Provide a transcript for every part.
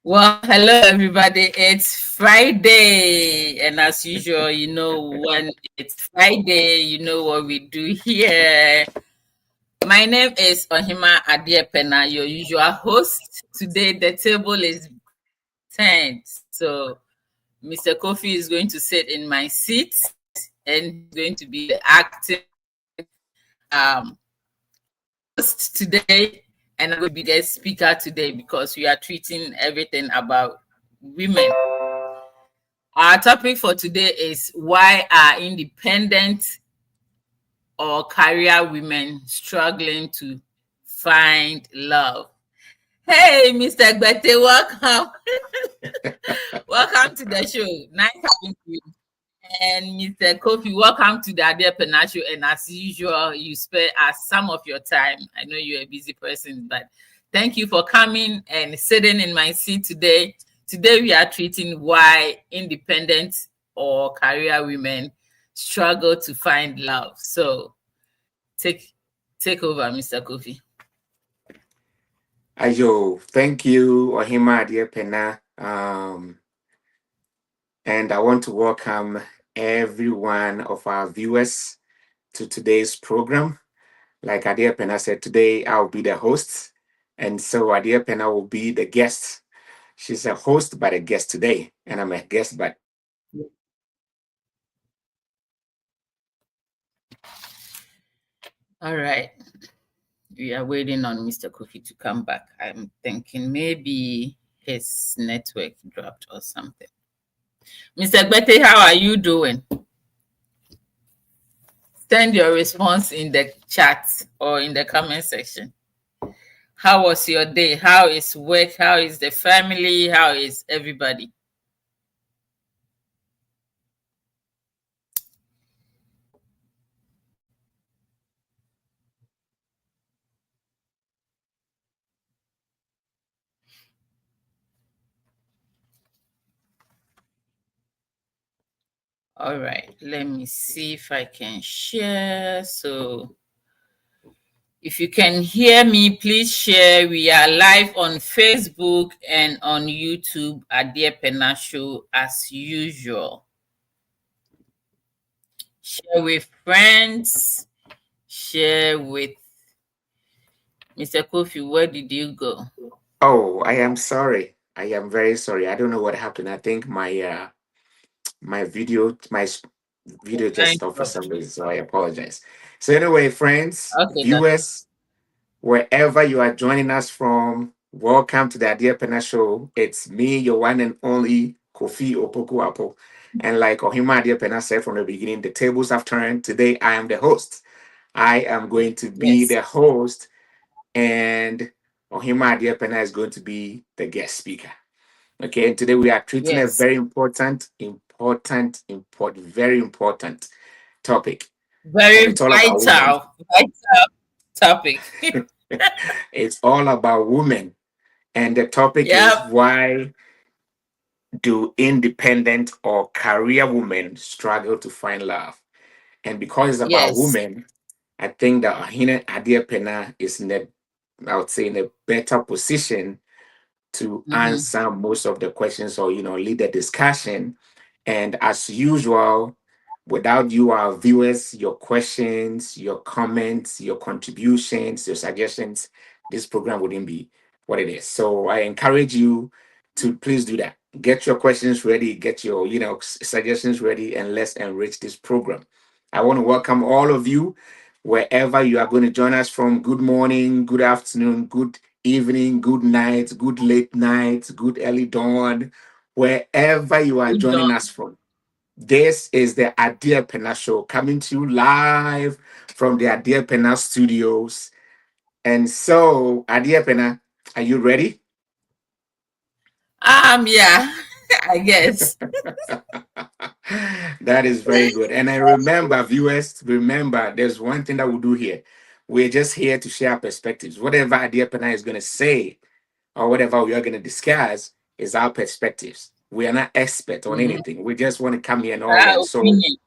Well, hello everybody. It's Friday, and as usual, when it's Friday, you know what we do here. My name is Ohima Adiepena, your usual host. Today, the table is 10. So, Mr. Kofi is going to sit in my seat, and he's going to be the acting um, host today, and I'm going to be the speaker today because we are treating everything about women. Our topic for today is why are independent or career women struggling to find love? Hey, Mr. Gbete, welcome. Welcome to the show. Nice having you. And Mr. Kofi, welcome to the Ade Pena show. And as usual, you spare us some of your time. I know you're a busy person, but thank you for coming and sitting in my seat today. Today, we are treating why independent or career women struggle to find love. So, take over, Mr. Kofi. Ayo, thank you, Ohima Adiepena. And I want to welcome every one of our viewers to today's program. Like Adiepena said, today I'll be the host. And so Adiepena will be the guest. She's a host, but a guest today. And I'm a guest, but All right. We are waiting on Mr. Kofi to come back. I'm thinking maybe his network dropped or something. Mr. Gbete, how are you doing? Send your response in the chat or in the comment section. How was your day? How is work? How is the family? How is everybody? All right, let me see if I can share. So, if you can hear me, please share. We are live on Facebook and on YouTube at Dear Pena Show as usual. Share with friends. Share with Mr. Kofi. Where did you go? oh, I am sorry. I am very sorry. I don't know what happened. I think my video just stopped for some reason, so I apologize. So anyway, friends, Okay, no. viewers, wherever you are joining us from, welcome to the Idea Pena Show. It's me, your one and only Kofi Opoku Apo. And like Ohima Idea Pena said from the beginning, the tables have turned. Today I am the host. I am going to be Yes. the host, and Ohima Idea Pena is going to be the guest speaker. Okay, and today we are treating a Yes. very very important topic. And Very it's all about women. vital topic. It's all about women. And the topic is Yep. why do independent or career women struggle to find love? And because it's about Yes. women, I think that Ahina Adia Pena is in a, I would say, in a better position to Mm-hmm. answer most of the questions or, lead the discussion. And as usual, without you, our viewers, your questions, your comments, your contributions, your suggestions, this program wouldn't be what it is. So I encourage you to please do that. Get your questions ready, get your, suggestions ready, and let's enrich this program. I want to welcome all of you wherever you are going to join us from. Good morning, good afternoon, good evening, good night, good late night, good early dawn, wherever you are Good joining done. us from. This is the Adia Pena Show coming to you live from the Adia Pena studios. And so, Adia Pena, are you ready? Yeah, I guess. That is very good. And I remember, viewers, remember, there's one thing that we'll do here. We're just here to share our perspectives. Whatever Adia Pena is going to say or whatever we are going to discuss is our perspectives. We are not expert on Mm-hmm. anything. We just want to come here and all learn. So, Opinion.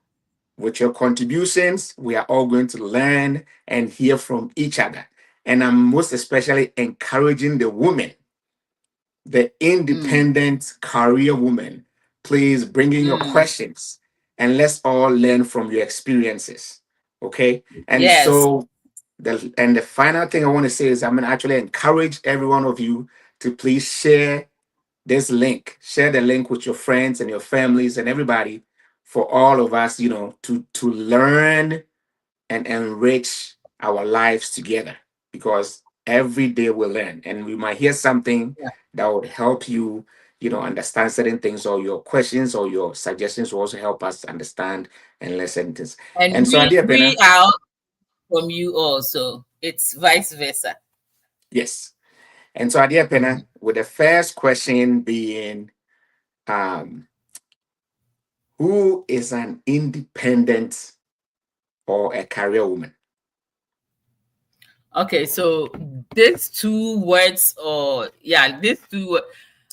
with your contributions, we are all going to learn and hear from each other. And I'm most especially encouraging the women the Mm, independent career woman. Please bring in your mm. questions and let's all learn from your experiences. Okay. And Yes. so the final thing I want to say is I'm going to actually encourage every one of you to please share this link. Share the link with your friends and your families and everybody for all of us, to learn and enrich our lives together, because every day we learn and we might hear something Yeah. that would help you, understand certain things, or your questions or your suggestions will also help us understand and learn certain things. And And so, Adia we Pena, are from you also. It's vice versa. yes. And so, Adia Mhm. Pena, with the first question being, um, who is an independent or a career woman? Okay, so these two words, or yeah, these two.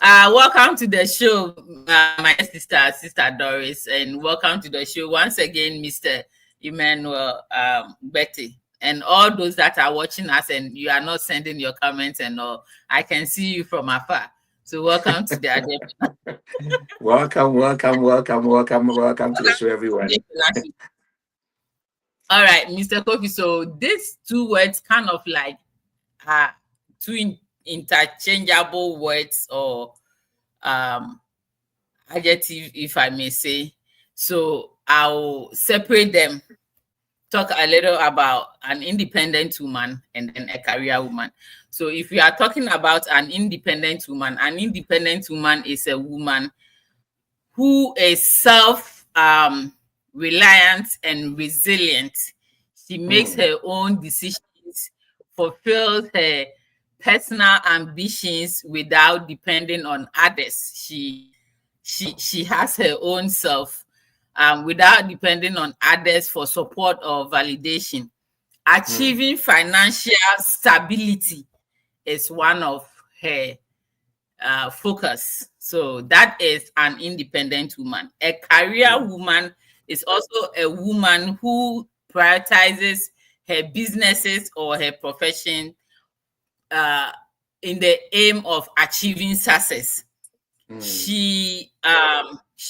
Welcome to the show, my sister Doris, and welcome to the show once again, Mr. Emmanuel, Betty, and all those that are watching us, and you are not sending your comments and all. I can see you from afar. So welcome to the Adep. Welcome, welcome, welcome, welcome, welcome to the show, everyone. Welcome. All right, Mr. Kofi. So these two words kind of like are two interchangeable words, or um adjective, if I may say. So I'll separate them, talk a little about an independent woman and then a career woman. So if we are talking about an independent woman is a woman who is self reliant and resilient. She makes Mm, her own decisions, fulfills her personal ambitions without depending on others. She has her own self, without depending on others for support or validation. mm, Achieving financial stability is one of her focus. So that is an independent woman. A career mm, woman is also a woman who prioritizes her businesses or her profession, uh, in the aim of achieving success. mm, She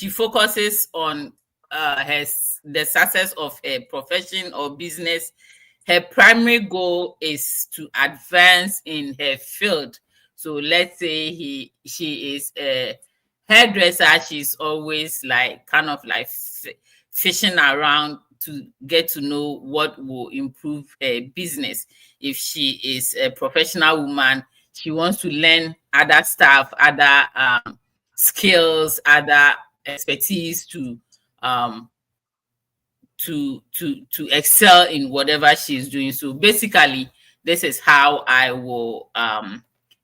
focuses on the success of her profession or business. Her primary goal is to advance in her field. So let's say she is a hairdresser. She's always like kind of like fishing around to get to know what will improve her business. If she is a professional woman, she wants to learn other stuff, other skills, other expertise um to excel in whatever she's doing. So basically, this is how I will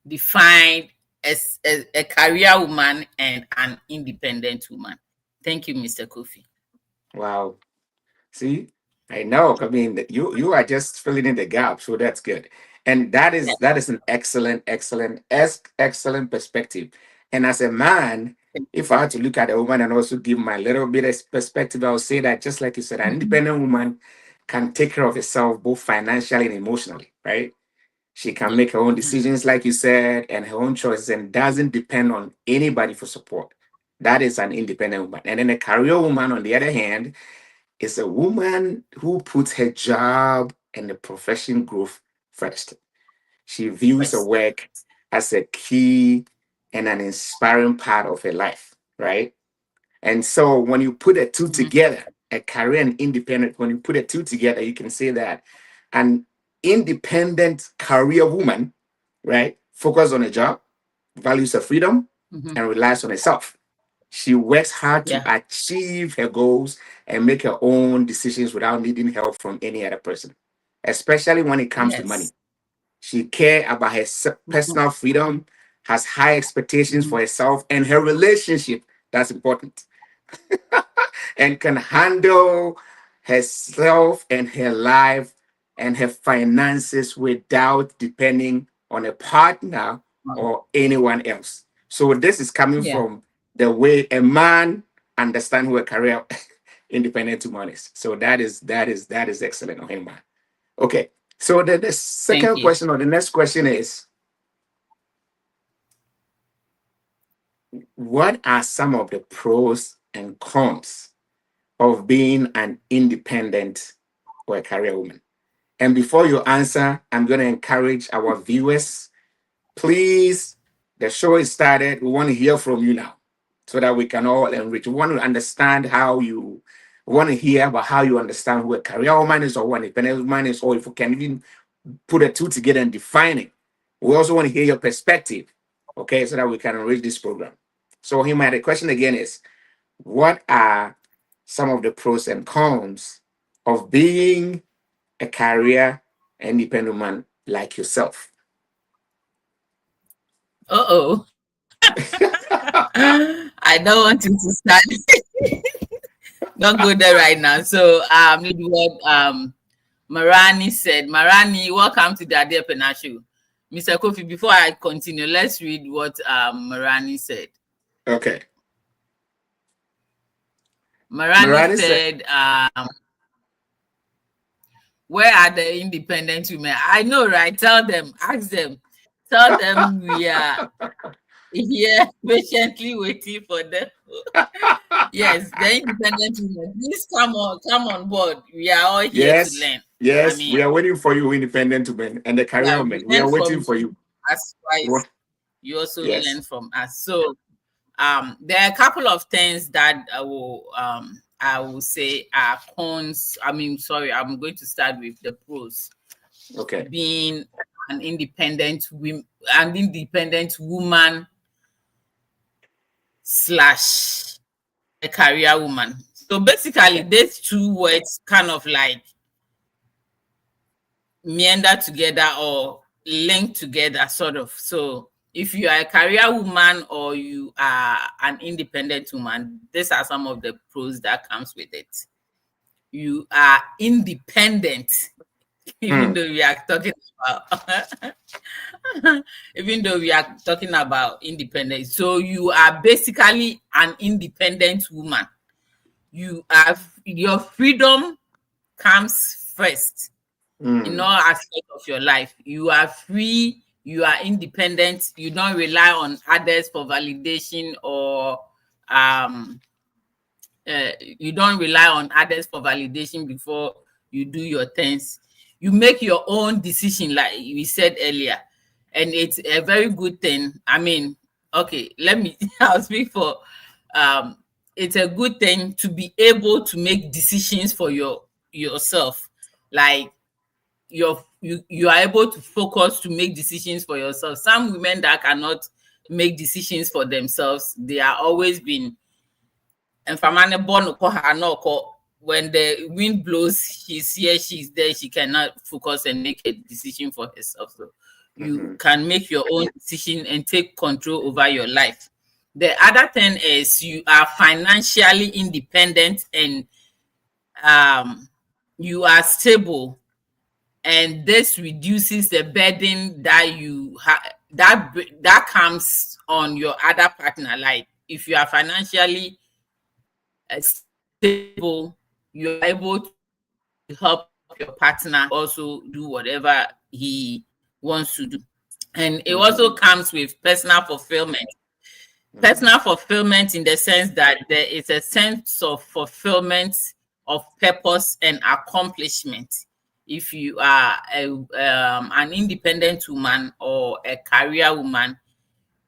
define as a career woman and an independent woman. Thank you, Mr. Kofi. wow. See, I know. I mean, that you are just filling in the gap, so that's good. And that is an excellent, excellent, excellent perspective. And as a man, if I had to look at a woman and also give my little bit of perspective, I would say that just like you said, an independent woman can take care of herself both financially and emotionally, right? She can Yeah. make her own Mhm. decisions, like you said, and her own choices, and doesn't depend on anybody for support. That is an independent woman. And then a career woman, on the other hand, is a woman who puts her job and the profession growth first. She views her Yes. work as a key and an inspiring part of her life, right? And so when you put the two Mhm. together, a career and independent, when you put the two together, you can say that an independent career woman, right, focus on a job, values her freedom, Mhm. and relies on herself. She works hard to Yeah. achieve her goals and make her own decisions without needing help from any other person, especially when it comes to money. Yes. She cares about her Mhm. personal freedom, has high expectations Mhm. for herself and her relationship. That's important, and can handle herself and her life and her finances without depending on a partner or anyone else. So this is coming Yeah. from the way a man understand who a career independent woman is. So that is excellent on him, man. Okay. So the Thank second you. question or the next question is, what are some of the pros and cons of being an independent or a career woman? And before you answer, I'm going to encourage our viewers, please, the show is started. We want to hear from you now so that we can all enrich. We want to understand how you we want to hear about how you understand who a career woman is or what an independent woman is, or if we can even put the two together and define it. We also want to hear your perspective, okay, so that we can enrich this program. So, Hima, the question again is, what are some of the pros and cons of being a career independent woman like yourself? Uh-oh. I don't want him to start. Don't go there right now. So need what Marani said. Marani, welcome to the Ade Pena show. Mr. Kofi, before I continue, let's read what Marani said. Okay. Marani said, where are the independent women? I know, right? Tell them, ask them, tell them we are here patiently waiting for them. Yes, the independent women. Please come on board. We are all here to Yes, learn. I yes, mean, we are waiting for you, independent women and the career yeah, we women. We learn are from waiting for you you. as wise. What? You also Yes. learn from us. So there are a couple of things that I will say are cons. I mean, sorry, I'm going to start with the pros. Okay. Being an independent woman slash a career woman. So basically, Okay. these two words kind of like meander together or link together, sort of. So if you are a career woman or you are an independent woman, these are some of the pros that comes with it. You are independent, even Mm. though we are talking about even though we are talking about independence. So you are basically an independent woman. You have your freedom comes first in Mm. all aspects of your life. You are free, you are independent, you don't rely on others for validation or um you don't rely on others for validation before you do your things. You make your own decision, like we said earlier, and it's a very good thing. I mean, okay, let me I'll speak for um it's a good thing to be able to make decisions for yourself. Like you are able to focus to make decisions for yourself. Some women that cannot make decisions for themselves, they are always been and famane born when the wind blows, she's here, she's there, she cannot focus and make a decision for herself. So you Mm-hmm. can make your own decision and take control over your life. The other thing is you are financially independent and um you are stable, and this reduces the burden that you have that comes on your other partner. Like if you are financially stable, you are able to help your partner also do whatever he wants to do. And it also Mm-hmm. comes with personal fulfillment. Mm-hmm. Personal fulfillment in the sense that there is a sense of fulfillment of purpose and accomplishment. If you are an independent woman or a career woman,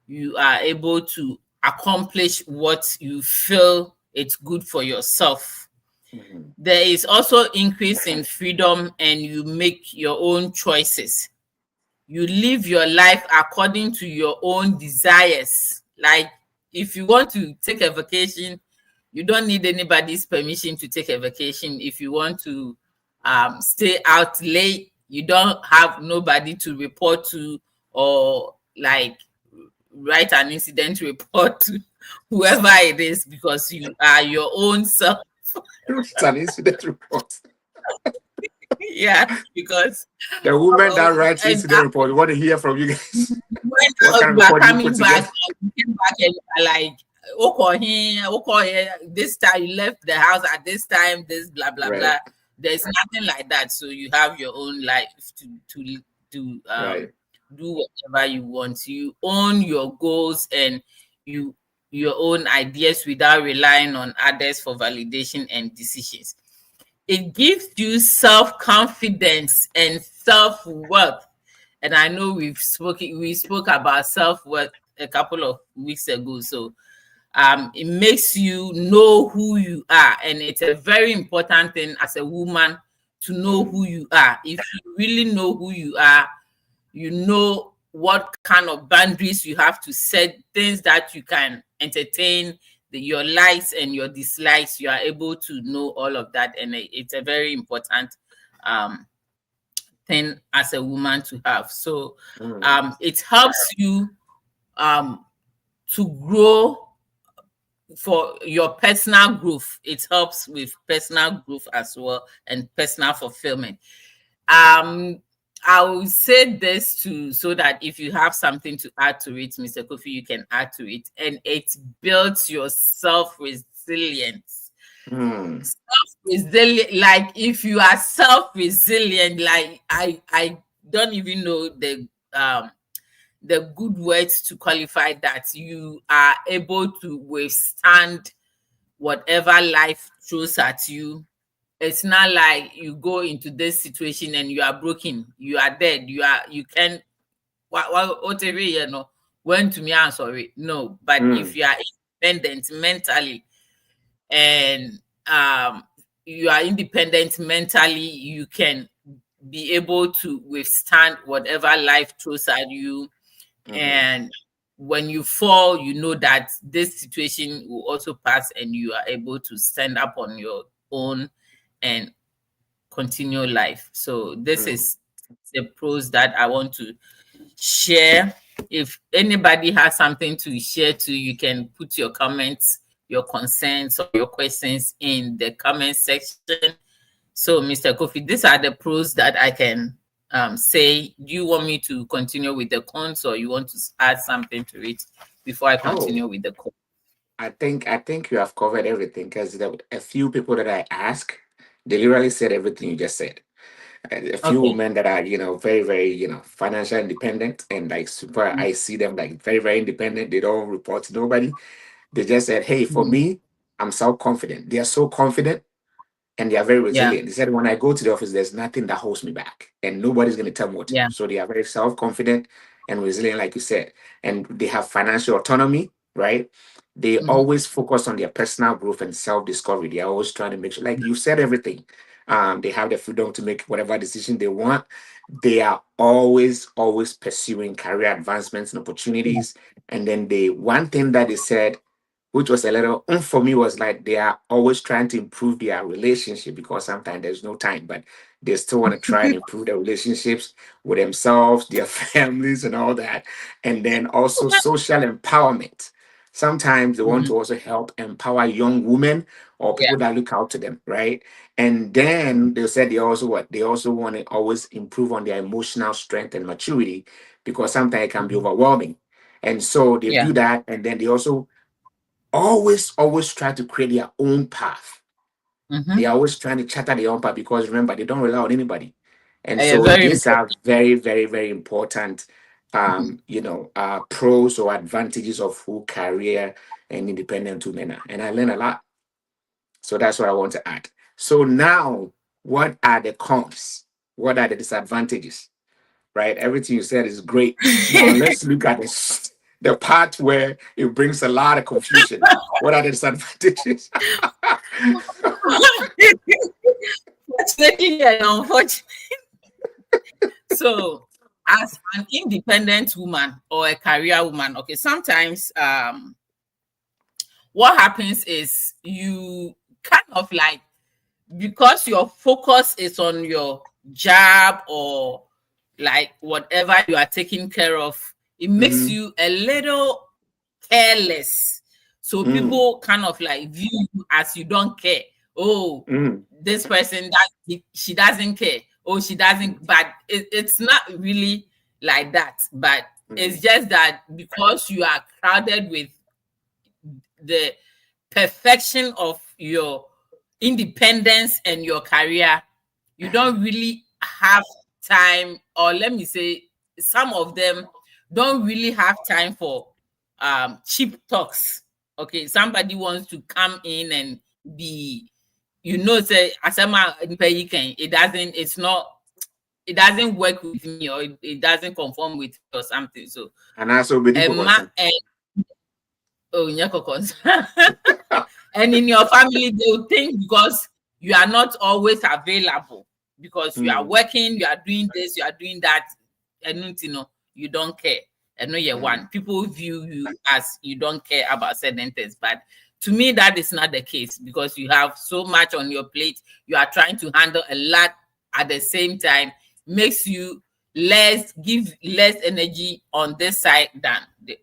you are able to accomplish what you feel it's good for yourself. Mm-hmm. There is also increase in freedom and you make your own choices. You live your life according to your own desires. Like if you want to take a vacation, you don't need anybody's permission to take a vacation. If you want to stay out late, you don't have nobody to report to or like write an incident report to whoever it is, because you are your own self. It's an incident report. Yeah, because The woman that writes and incident report, we want to hear from you guys. when What kind of you are report do you put coming together? back, you came back and you are like, okay, okay, this time you left the house at this time, this blah blah Right, blah. There's nothing like that. So you have your own life to right. do whatever you want. You own your goals and you your own ideas without relying on others for validation and decisions. It gives you self-confidence and self-worth. And I know we spoke about self-worth a couple of weeks ago. So it makes you know who you are, and it's a very important thing as a woman to know Mm, who you are. If you really know who you are, you know what kind of boundaries you have to set, things that you can entertain, your likes and your dislikes. You are able to know all of that, and it's a very important um, thing as a woman to have. So mm, it helps you um, to grow for your personal growth. It helps with personal growth as well and personal fulfillment. Um, I will say this too, so that if you have something to add to it, Mr. Kofi, you can add to it, and it builds your self resilience. mm, Resilient, like if you are self resilient, like I don't even know the good words to qualify that. You are able to withstand whatever life throws at you. It's not like you go into this situation and you are broken, you are dead, you can whatever, went to me, I'm sorry. No, but if mm, you are independent mentally, and um you are independent mentally, you can be able to withstand whatever life throws at you. mhm, And when you fall, you know that this situation will also pass, and you are able to stand up on your own and continue life. So this mm. is the pros that I want to share. If anybody has something to share too, you can put your comments, your concerns, or your questions in the comment section. So, Mr. Kofi, these are the pros that I can say. Do you want me to continue with the cons, or you want to add something to it before I Oh, continue with the cons? I think you have covered everything because there were a few people that I asked, they literally said everything you just said. A few Okay. women that are, very, very, financial independent and like super, I see them like very, very independent. They don't report to nobody. They just said, hey, for Mhm. me, I'm so confident. They are so confident and they are very Yeah. resilient. They said, when I go to the office, there's nothing that holds me back, and nobody's going to tell me what to do. Yeah. So they are very self confident and resilient, like you said, and they have financial autonomy, right? They Hmm. always focus on their personal growth and self discovery. They are always trying to make sure, like you said, everything. They have the freedom to make whatever decision they want. They are always pursuing career advancements and Yeah. opportunities. And then one thing that they said, which was a little for me, was like they are always trying to improve their relationship because sometimes there's no time, but they still want to try and improve their relationships with themselves, their families, and all that. And then also social empowerment. Sometimes they want Mhm. to also help empower young women or Yeah. people that look out to them, right? And then they said they also want to always improve on their emotional strength and maturity because sometimes it can be Mhm. overwhelming. And so they Yeah. do that, and then they also always try to create their own path. They Hmm. are always trying to chatter their own path because remember, they don't rely on anybody. And so Very these important. are very, very, very important pros or advantages of who career and independent women are. And I learned a lot. So that's what I want to add. So now, what are the cons? What are the disadvantages? Right? Everything you said is great. Now let's look at the part where it brings a lot of confusion. What are the disadvantages? Fortunately and unfortunately. So, as an independent woman or a career woman, okay, sometimes what happens is you kind of like, because your focus is on your job or like whatever you are taking care of, it makes Mhm, you a little careless. So mm, people kind of like view you as you don't care. Oh, mm, this person that she doesn't care. Oh, she doesn't. But it's not really like that. But it's mm, just that because you are crowded with the perfection of your independence and your career, you uh-huh, don't really have time, or let me say, some of them don't really have time for cheap talks. Okay, somebody wants to come in and be, say asema it doesn't, it doesn't work with me, or it doesn't conform with me or something. So And also be Emma concern. and and in your family, they will think because you are not always available, because you are Mm, working, you are doing this, you are doing that, and you don't care. And no, you mm. one people view you as you don't care about certain things, but to me, that is not the case, because you have so much on your plate. You are trying to handle a lot at the same time, makes you give less energy on this side than the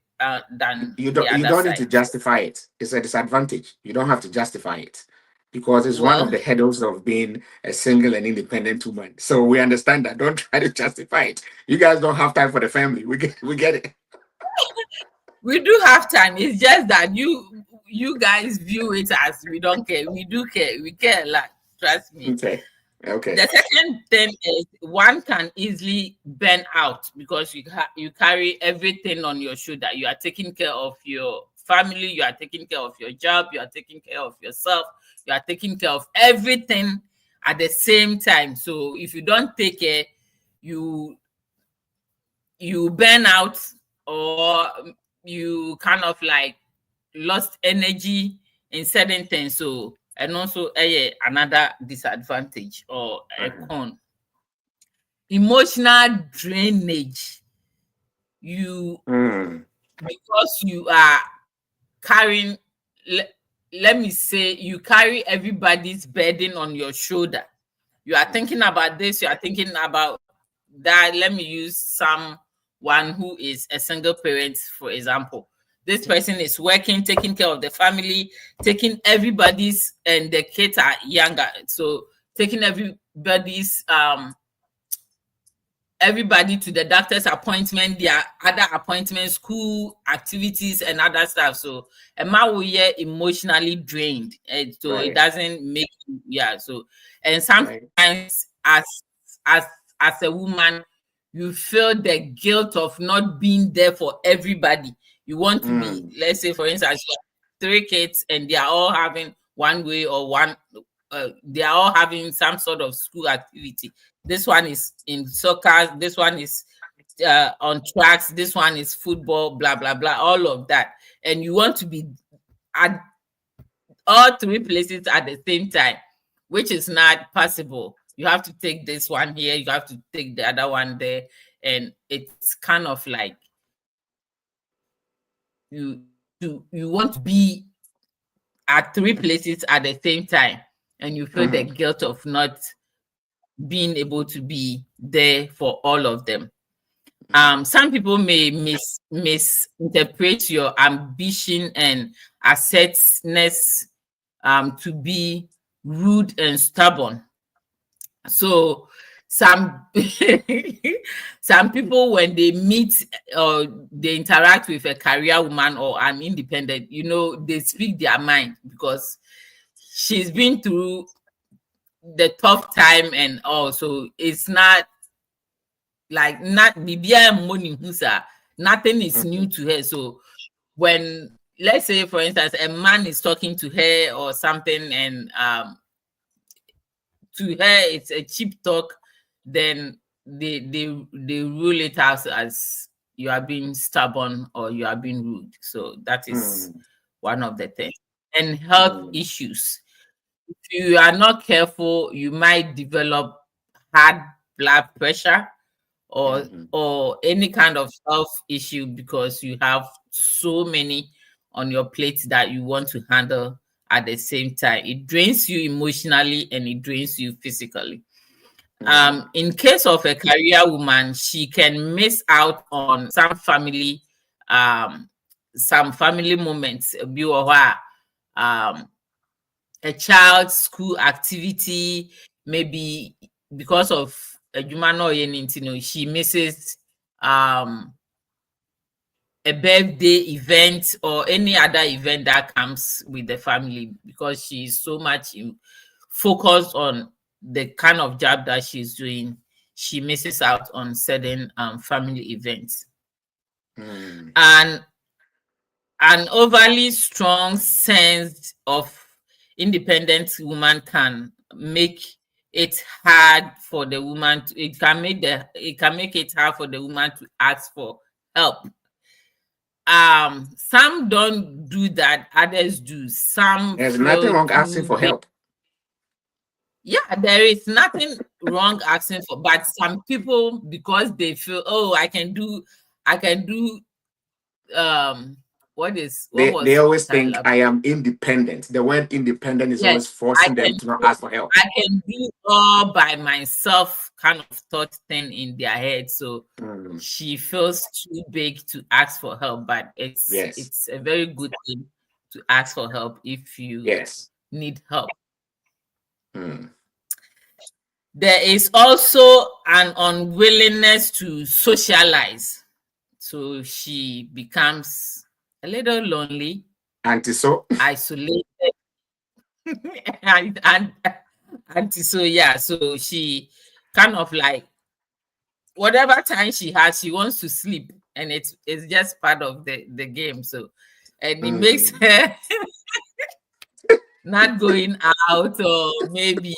You other don't need to side. So, justify it. It's a disadvantage. You don't have to justify it because it's one of well, the hurdles of being a single and independent woman. So we understand that. Don't try to justify it. You guys don't have time for the family. We get it. we do have time. It's just that you guys view it as we don't care. We do care. We care a lot. Trust me. Okay. Okay. The second thing is one can easily burn out because you carry everything on your shoulder. You are taking care of your family. You are taking care of your job. You are taking care of yourself. You are taking care of everything at the same time. So if you don't take care, you you burn out, or you kind of like lost energy in certain things. So, and also another disadvantage or a Uh-huh. con. Emotional drainage. You Mm, Because you are carrying, le- let me say, you carry everybody's burden on your shoulder. You are mm, thinking about this, you are thinking about that. Let me use someone who is a single parent, for example. This person is working, taking care of the family, taking everybody's, and the kids are younger. So taking everybody to the doctor's appointment, their other appointments, school activities, and other stuff. So Emma will get emotionally drained, and so it right. doesn't make yeah. So, and Right. sometimes as as a woman, you feel the guilt of not being there for everybody. You want to be, Mm, let's say, for instance, you have 3 kids and they are all having one way or one. They are all having some sort of school activity. This one is in soccer, this one is on tracks, this one is football, blah blah blah, all of that, and you want to be at all 3 places at the same time, which is not possible. You have to take this one here, you have to take the other one there, and it's kind of like you want to be at 3 places at the same time, and you feel the mhm, guilt of not being able to be there for all of them. mm, Some people may misinterpret your ambition and assertiveness to be rude and stubborn. So some some people, when they meet or they interact with a career woman or an independent, they speak their mind because she's been through the tough time and all. So it's not like not money, nothing is new mhm, to her. So when, let's say for instance, a man is talking to her or something, and to her it's a cheap talk, then they rule it out as you are being stubborn or you are being rude. So that is mm, one of the things. And health mm, issues, if you are not careful, you might develop high blood pressure or mhm, any kind of health issue, because you have so many on your plate that you want to handle at the same time. It drains you emotionally and it drains you physically. mm, In case of a career woman, she can miss out on um some family moments. Bi wɔ hɔ a child's school activity, maybe because of adwuma na ɔyɛ no nti no, she misses um a birthday event or any other event that comes with the family, because she's so much focused on the kind of job that she's doing. She misses out on certain family events. mm, And an overly strong sense of independent woman can make it hard for the woman to, it can make it hard for the woman to ask for help. Some don't do that, others do. Some There's nothing feel wrong asking too for big. help. Yeah, there is nothing wrong asking for, but some people, because they feel, oh, I can do um what They was always think Tyler? I am independent. The word independent is Yes, always I forcing them can to not do ask for help. I can do all by myself kind of thought thing in their head. So Mm, she feels too big to ask for help, but yes, it's a very good thing to ask for help if you yes. need help. Mm. There is also an unwillingness to socialize. So she becomes a little lonely, Auntie, so isolated, and so yeah, so she kind of like whatever time she has, she wants to sleep, and it's just part of the game. So, and it makes mm, her not going out, or maybe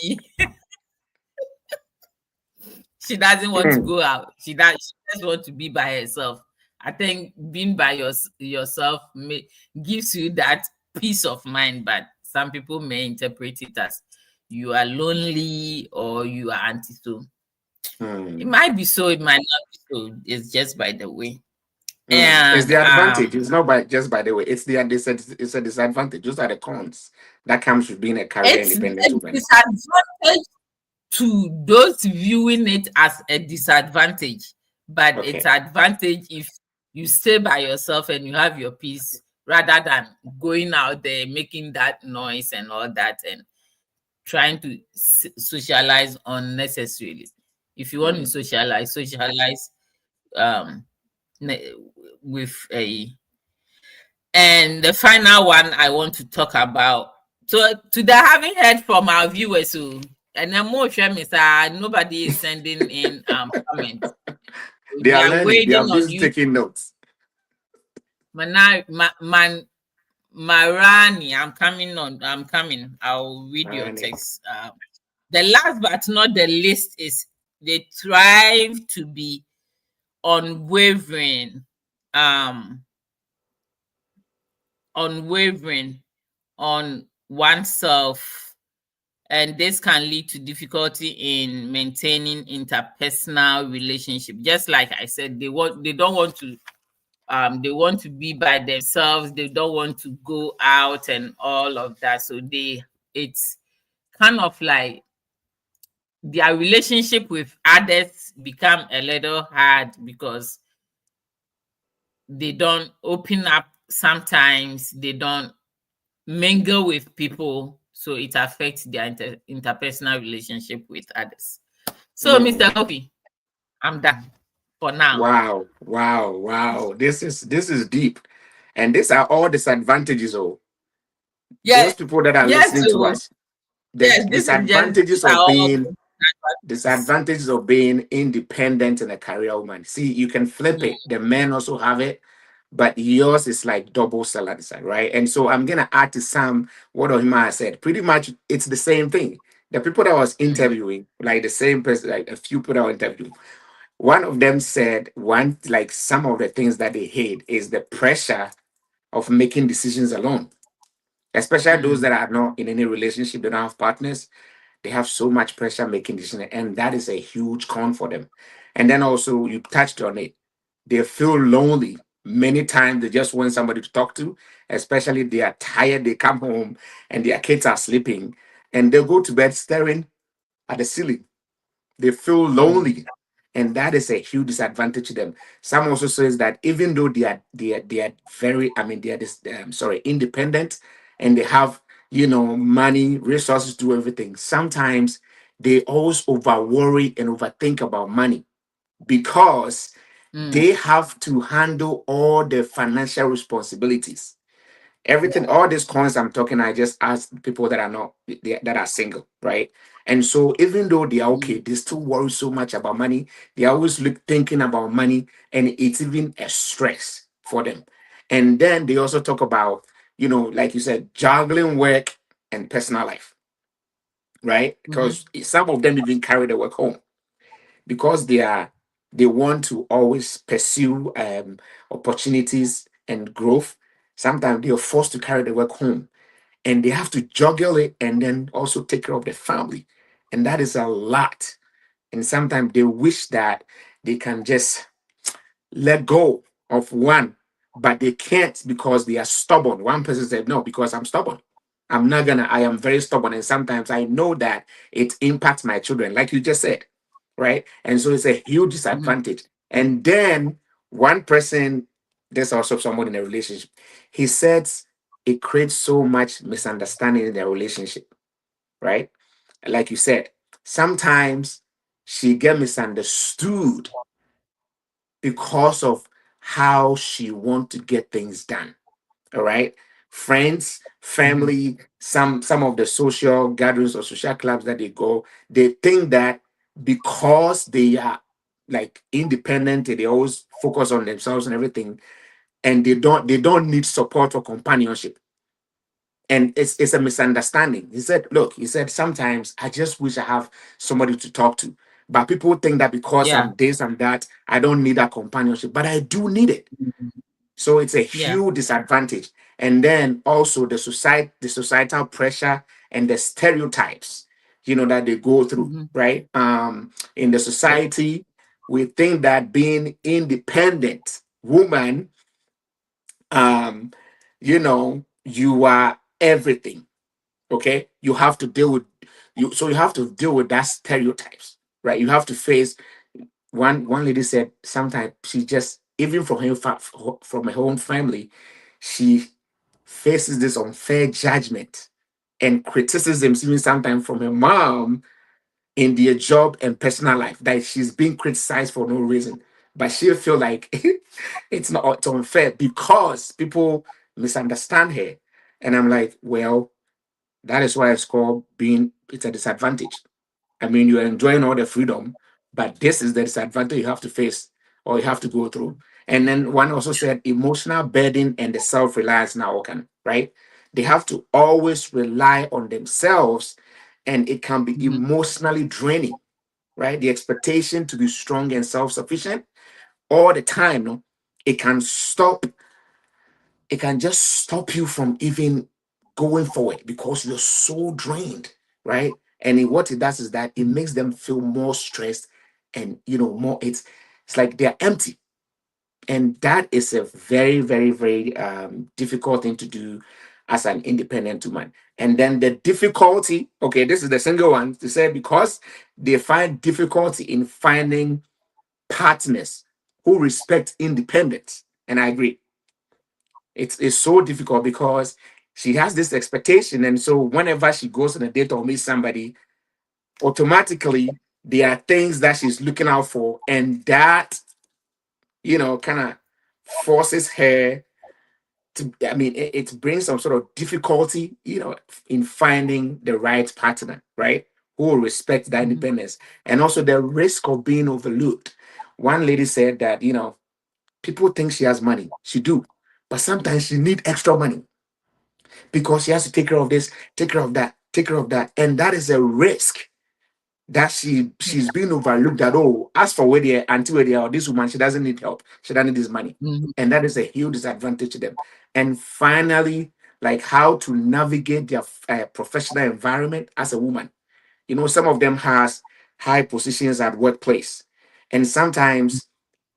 she doesn't want to mm, go out. She just want to be by herself. I think being by yourself gives you that peace of mind, but some people may interpret it as you are lonely or you are anti. So it mm, might be so, it might not be so. It's just by the way. mm. It's And the advantage. It's not by just by the way. It's a disadvantage. Those are the cons that comes with being a career it's a independent woman. disadvantage to those viewing it as a disadvantage, but it's Okay. advantage if you stay by yourself and you have your peace rather than going out there making that noise and all that and trying to socialize unnecessarily. If you want to Mm, socialize um ne- with a. And the final one I want to talk about. So today, having heard from our viewers, who and then more nobody is sending in comments. they We are are learning. They are waiting on busy you, taking notes. Marani. I'm coming on. I'm coming. I'll read your Honey. text. The last but not the least is they strive to be unwavering, um, unwavering on oneself, and this can lead to difficulty in maintaining interpersonal relationship. Just like I said, they don't want to they want to be by themselves, they don't want to go out and all of that. So it's kind of like their relationship with others become a little hard because they don't open up, sometimes they don't mingle with people, so it affects their interpersonal relationship with others. So, Mr. Mm. Kofi, I'm done for now. Wow, wow, wow. This is deep. And these are all disadvantages. Oh, Yeah, those people that are yes, listening to so us, the yes, this is just these disadvantages are of all being disadvantages of being independent and a career woman. See, you can flip mm, it. The men also have it, but yours is like double salad side, right? And so I'm gonna add to some what Ohima said. Pretty much it's the same thing. The people that I was mm, interviewing, like the same person, like a few people that I interviewed, one of them said one like some of the things that they hate is the pressure of making decisions alone, especially those mm, that are not in any relationship, they don't have partners. They have so much pressure making decisions, and that is a huge con for them. And then also, you touched on it, they feel lonely. Many times they just want somebody to talk to, especially they are tired, they come home and their kids are sleeping, and they go to bed staring at the ceiling. They feel mm, lonely, and that is a huge disadvantage to them. Some also says that even though they are very, I mean, they are this sorry, independent, and they have, money, resources to do everything, sometimes they always over worry and overthink about money because mm, they have to handle all the financial responsibilities. Everything, all these coins I'm talking, I just ask people that are not that are single, right? And so even though they are okay, mm, they still worry so much about money. They always look thinking about money, and it's even a stress for them. And then they also talk about, like you said, juggling work and personal life, right? Mm-hmm. Because some of them even carry the work home because they want to always pursue opportunities and growth. Sometimes they are forced to carry the work home, and they have to juggle it and then also take care of the family, and that is a lot. And sometimes they wish that they can just let go of one, but they can't because they are stubborn. One person said, no, because I'm stubborn. I am very stubborn. And sometimes I know that it impacts my children, like you just said, right? And so it's a huge Mm-hmm. disadvantage. And then one person, there's also someone in a relationship, he says it creates so much misunderstanding in their relationship, right? Like you said, sometimes she get misunderstood because of how she want to get things done. All right. Friends, Mm-hmm. family, some of the social gatherings or social clubs that they go, they think that because they are like independent, they always focus on themselves and everything, and they don't need support or companionship. And it's a misunderstanding. He said, sometimes I just wish I have somebody to talk to. But people think that because Yeah. I'm this and that, I don't need that companionship. But I do need it. Mhm. So it's a Yeah. huge disadvantage. And then also the societal pressure and the stereotypes, that they go through, Mm-hmm. right? In the Yeah. society, we think that being independent woman, um, you are everything. Okay, you have to deal with you. So you have to deal with that stereotypes, right? You have to face one lady said sometimes she just even from her own family, she faces this unfair judgment and criticism even sometimes from her mom in their job and personal life that she's being criticized for no reason, but she'll feel like it's unfair because people misunderstand her. And I'm like, well, that is why it's a disadvantage. I mean, you're enjoying all the freedom, but this is the disadvantage you have to face or you have to go through. And then one also said emotional burden and the self-reliance now can, right? They have to always rely on themselves and it can be Mm-hmm. emotionally draining, right? The expectation to be strong and self-sufficient all the time, no, it can stop it can just stop you from even going forward because you're so drained, right? And what it does is that it makes them feel more stressed and more it's like they're empty. And that is a very, very, very difficult thing to do as an independent woman. And then the difficulty, okay, this is the single one to say because they find difficulty in finding partners who respect independence. And I agree it's so difficult because she has this expectation, and so whenever she goes on a date or meets somebody, automatically there are things that she's looking out for, and that kind of forces her to. I mean, it brings some sort of difficulty, in finding the right partner, right? Who will respect that Mm-hmm. independence, and also the risk of being overlooked. One lady said that people think she has money, she do, but sometimes she need extra money because she has to take care of this, take care of that, take care of that. And that is a risk that she's being overlooked at all. As for where they until where they are, this woman, she doesn't need help. She doesn't need this money. Mm-hmm. And that is a huge disadvantage to them. And finally, like how to navigate their professional environment as a woman. Some of them has high positions at workplace. And sometimes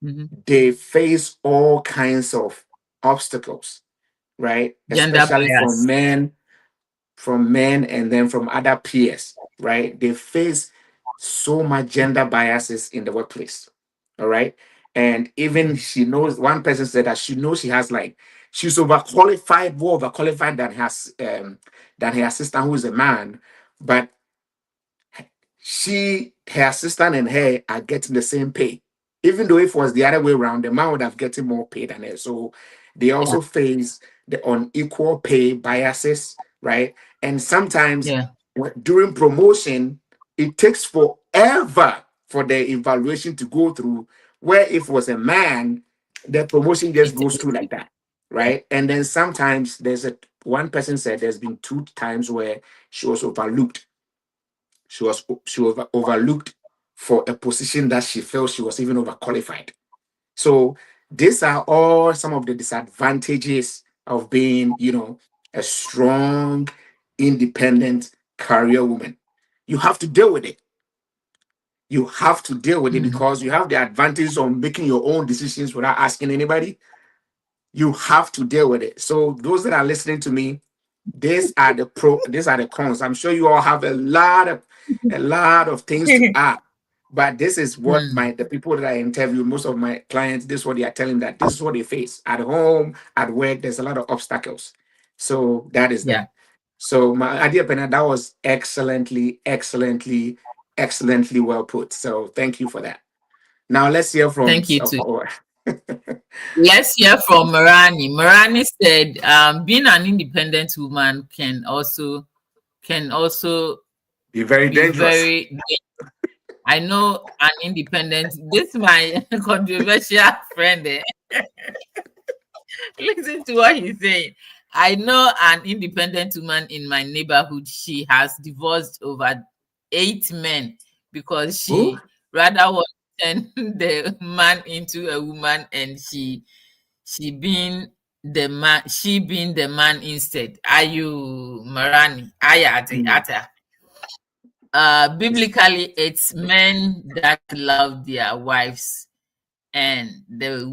Mm-hmm. they face all kinds of obstacles, right? Gender Especially bias. from men and then from other peers, right? They face so much gender biases in the workplace. All right. And even Mm-hmm. she knows one person said that she knows she has like she's overqualified, more overqualified than her assistant who is a man. But her assistant and her are getting the same pay. Even though if it was the other way around, the man would have getting more pay than her. So they Yeah. also face the unequal pay biases, right? And sometimes Yeah. during promotion, it takes forever for the evaluation to go through. Where if it was a man, the promotion just It's goes through easy. like that. right? And then sometimes one person said there's been two times where she was overlooked. She was overlooked for a position that she felt she was even overqualified. So these are all some of the disadvantages of being, a strong, independent career woman. You have to deal with it. You have to deal with it Mm, because you have the advantage of making your own decisions without asking anybody. You have to deal with it. So those that are listening to me, these are the cons. I'm sure you all have a lot of things to add. But this is what mm, the people that I interview, most of my clients, this is what they are telling, that this is what they face at home, at work. There's a lot of obstacles. So that is yeah. that. So my idea, Pena, that was excellently well put. So thank you for that. Now let's hear from Thank you too. be Let's hear from Marani. Marani said, being an independent woman can also very be dangerous. very. I know an independent. This my controversial friend. Listen to what he's saying. I know an independent woman in my neighborhood. She has divorced over 8 men because Who? she rather want to turn the man into a woman, and she being the man instead. Are you Marani? Ayati Mm. ata. Biblically, it's men that love their wives, and the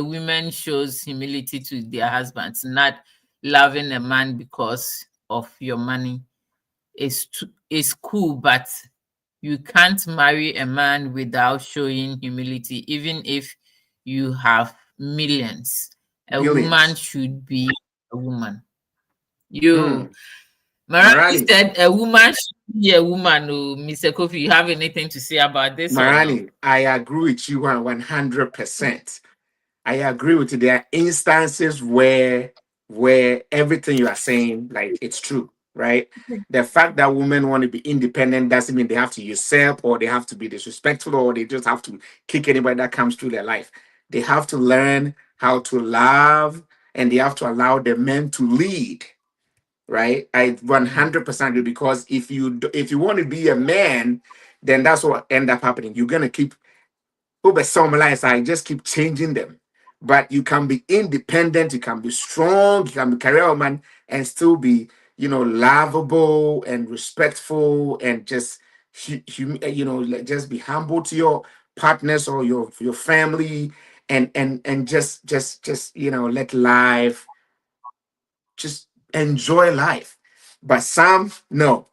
women shows humility to their husbands, not loving a man because of your money. Is cool, but you can't marry a man without showing humility, even if you have millions. A woman Billions. should be a woman. You Mm. Marani Marani, said a woman should be a woman. Oh, Mr. Kofi, you have anything to say about this or no? Marani, I agree with you 100%. I agree with you. There are instances where everything you are saying, like, it's true, right? The fact that women want to be independent doesn't mean they have to usurp or they have to be disrespectful or they just have to kick anybody that comes through their life. They have to learn how to love and they have to allow the men to lead, right? I Mm, 100% agree because if you want to be a man, then that's what end up happening. You're gonna keep over some lives. I just keep changing them. But you can be independent, you can be strong, you can be career woman, and still be, lovable and respectful, and just like, just be humble to your partners or your family, and just let life, just enjoy life. But some, no,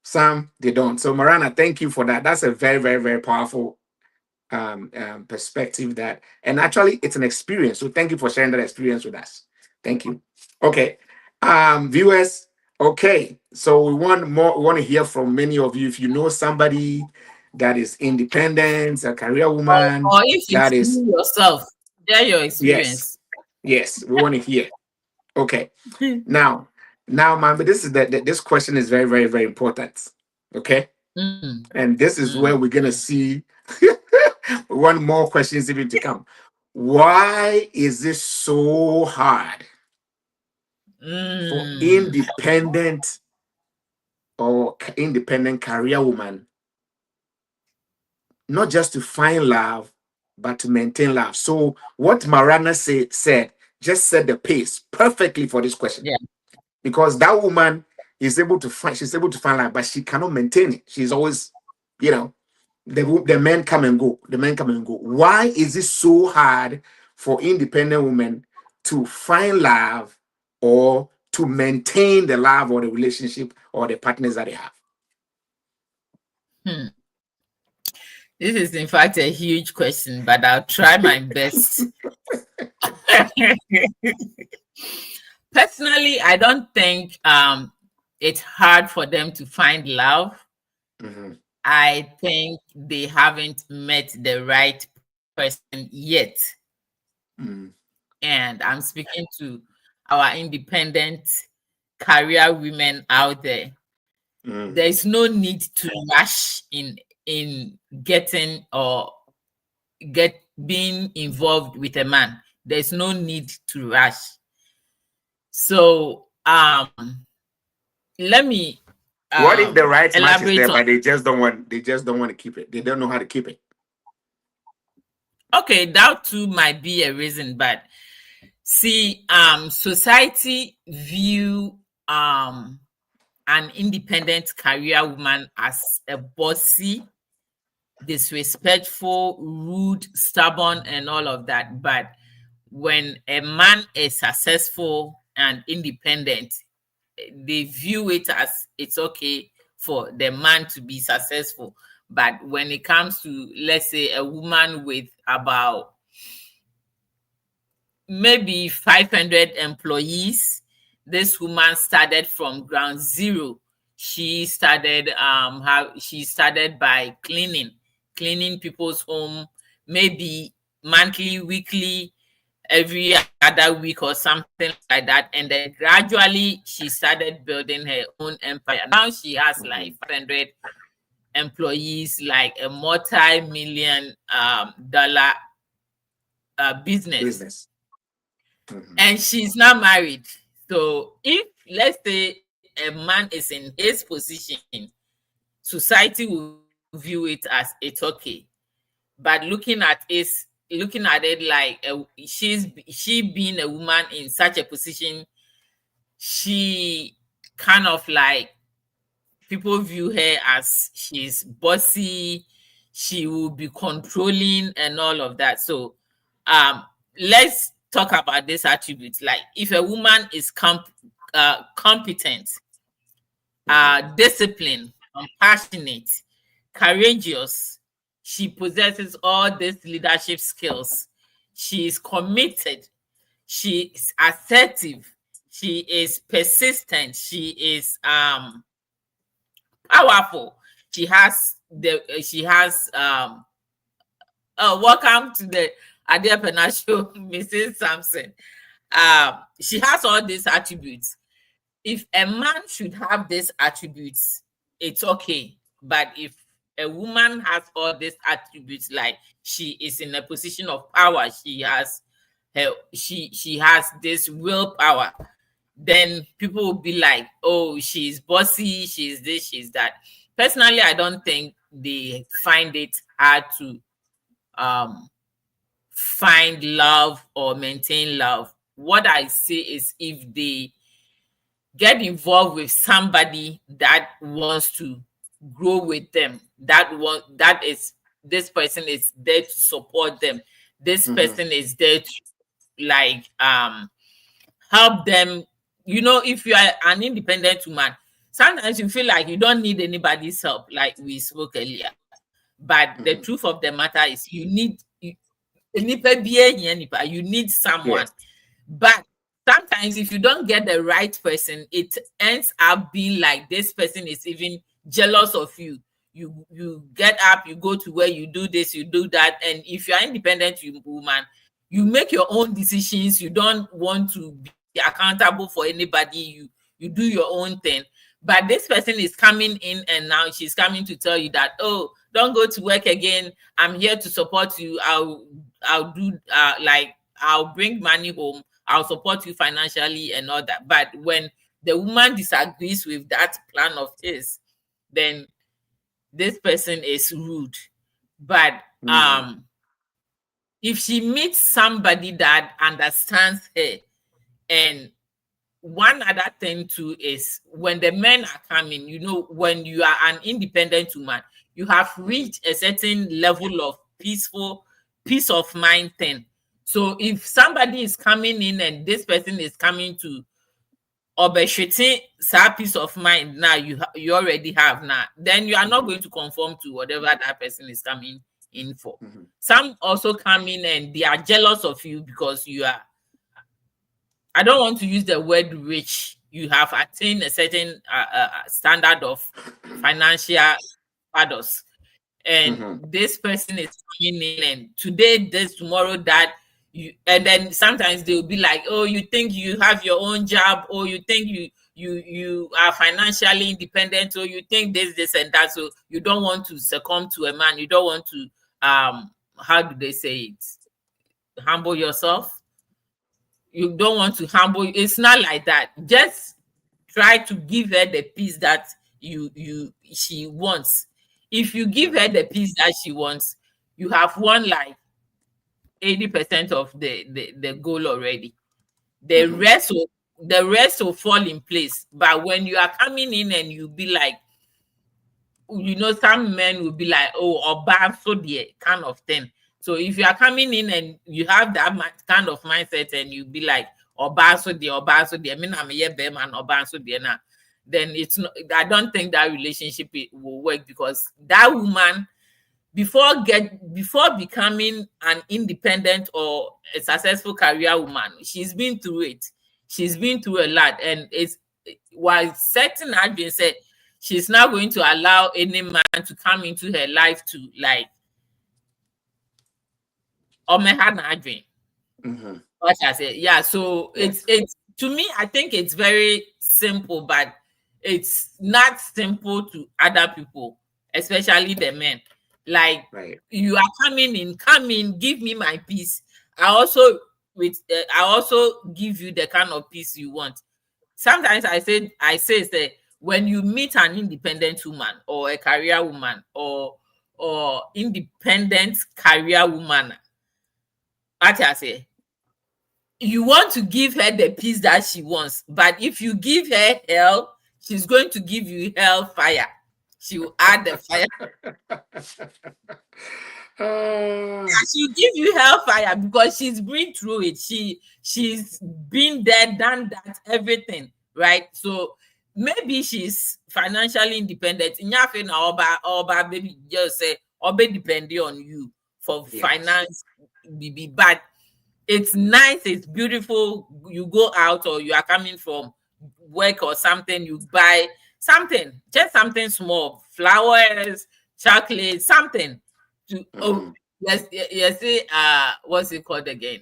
some they don't. So Marana, thank you for that. That's a very, very, very powerful perspective, that, and actually it's an experience. So thank you for sharing that experience with us. Thank you. Okay, viewers. Okay, so we want to hear from many of you. If you know somebody that is independent, a career woman, or if that it's is, you yourself, share your yes, experience. yes, we want to hear. Okay, now, man, but this question is very, very, very important. Okay, Mm, and this is mm, where we're gonna mm, see one more questions even to come. Why is this so hard for mm. independent career woman, not just to find love, but to maintain love? So what Marana said just set the pace perfectly for this question, Yeah. because that woman she's able to find love, but she cannot maintain it. She's always, you know, the men come and go. The men come and go. Why is it so hard for independent women to find love or to maintain the love or the relationship or the partners that they have? Hmm. This is, in fact, a huge question, but I'll try my best. Personally, I don't think it's hard for them to find love. Mm-hmm. I think they haven't met the right person yet. Mm-hmm. And I'm speaking to our independent career women out there. There is no need to rush in getting or get being involved with a man. There's no need to rush. So let me What if the right match is elaborate there, on. but they just don't want to keep it. They don't know how to keep it. Okay, that too might be a reason, but see, society view an independent career woman as a bossy, disrespectful, rude, stubborn, and all of that. But when a man is successful and independent, they view it as it's okay for the man to be successful. But when it comes to, let's say, a woman with about maybe 500 employees, this woman started from ground zero. She started by cleaning people's home, maybe monthly, weekly, every other week or something like that. And then gradually she started building her own empire. Now she has like Hmm. 500 employees, like a multi-million dollar business. Business. Hmm. And she's not married. So if, let's say, a man is in his position, society will view it as it's okay. But looking at it like she being a woman in such a position, she kind of like, people view her as she's bossy, she will be controlling and all of that. So um let's talk about this attribute. Like, if a woman is competent, Hmm. disciplined, compassionate, courageous, she possesses all these leadership skills, she is committed, she is assertive, she is persistent, she is powerful. She has welcome to the Adia Pena show, Mrs. Sampson. She has all these attributes. If a man should have these attributes, it's okay. But if a woman has all these attributes, like she is in a position of power, she has this willpower, then people will be like, oh, she's bossy, she's this, she's that. Personally, I don't think they find it hard to um find love or maintain love. What I say is, if they get involved with somebody that wants to grow with them, that is, this person is there to support them, this Hmm. person is there to, like, help them. If you are an independent woman, sometimes you feel like you don't need anybody's help, like we spoke earlier. But the Hmm. truth of the matter is, you need someone. Yes. But sometimes, if you don't get the right person, it ends up being like this person is even jealous of you. You get up, you go to where you do this, you do that. And if you're independent woman, you make your own decisions. You don't want to be accountable for anybody. You do your own thing. But this person is coming in, and now she's coming to tell you that, oh, don't go to work again. I'm here to support you. I'll do like, I'll bring money home. I'll support you financially and all that. But when the woman disagrees with that plan of his, then this person is rude. But Hmm. if she meets somebody that understands her, and one other thing too is, when the men are coming, when you are an independent woman, you have Hmm. reached a certain level of peace of mind thing. So if somebody is coming in and this person is coming to obeshwete peace of mind, now you already have now, then you are not Hmm. going to conform to whatever that person is coming in for. Hmm. Some also come in and they are jealous of you because you are, I don't want to use the word rich. You have attained a certain standard of financial status, and Hmm. this person is coming in, and today this, tomorrow that. And then sometimes they'll be like, oh, you think you have your own job, or you think you are financially independent, or you think this and that, so you don't want to succumb to a man, you don't want to how do they say it, humble yourself. you don't want to humble. It's not like that. Just try to give her the peace that she wants. If you give her the peace that she wants, you have won like 80% of the goal already. The Mm-hmm. rest will fall in place. But when you are coming in and you be like, some men will be like, oh, Oba, so the kind of thing. So if you are coming in and you have that kind of mindset and you be like, Oba, so the, I mean, I'm a man, Oba, so the, then it's not, I don't think that relationship will work, because that woman, before becoming an independent or a successful career woman, she's been through it. She's been through a lot, and it's while certain had been said, she's not going to allow any man to come into her life to like dream. Mm-hmm. What I say, yeah. So Yes. it's to me, I think it's very simple, but it's not simple to other people, especially the men. Like, Right. you are coming in, come in, give me my peace. I also I also give you the kind of peace you want. Sometimes I say when you meet an independent woman or a career woman or independent career woman, what I say, you want to give her the peace that she wants, but if you give her hell, she's going to give you hell fire. She will add the fire. uh, She'll give you hellfire because she's been through it. She's been there, done that, everything, right? So maybe she's financially independent. Nyafe na oba baby just say oba depending on you for yes. finance, BB. But it's nice, it's beautiful. You go out or you are coming from work or something, you buy something, just something small, flowers, chocolate, something to, oh Mm-hmm. yes, yes, what's it called again?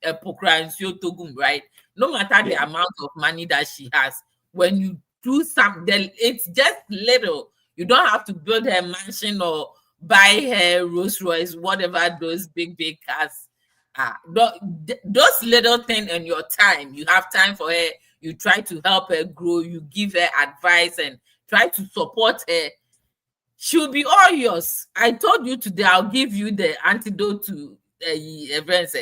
A Pokransio Togum, right? No matter the Yeah. amount of money that she has, when you do something, it's just little. You don't have to build her mansion or buy her Rolls Royce, whatever those big cars are. Those little things in your time, you have time for her. You try to help her grow. You give her advice and try to support her. She'll be all yours. I told you today, I'll give you the antidote to events.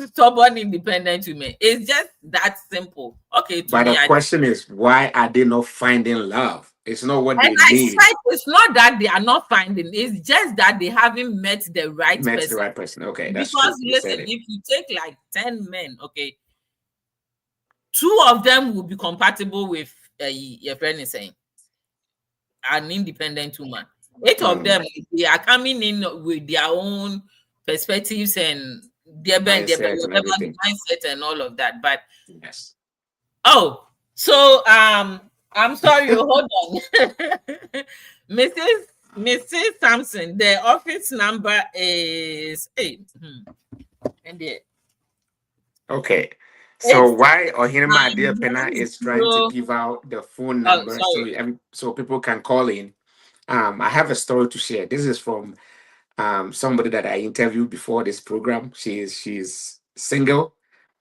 Stubborn independent women. It's just that simple. Okay, to But the me, question is, why are they not finding love? It's not what and they I need. said it's not that they are not finding, it's just that they haven't met the right Met the person. right person. Okay, that's Because true. You said listen, it. if you take like 10 men, okay, two of them will be compatible with your friend is saying an independent woman. Eight of Mm. them, they are coming in with their own perspectives and their Mindset and whatever everything. mindset and all of that. But Yes. oh, so I'm sorry, hold on. Mrs. Sampson, the office number is and the Okay. So eight why Ohinema Pena one is trying to zero. give out the phone Oh, number so sorry. so people can call in. I have a story to share. This is from somebody that I interviewed before this program. She's single,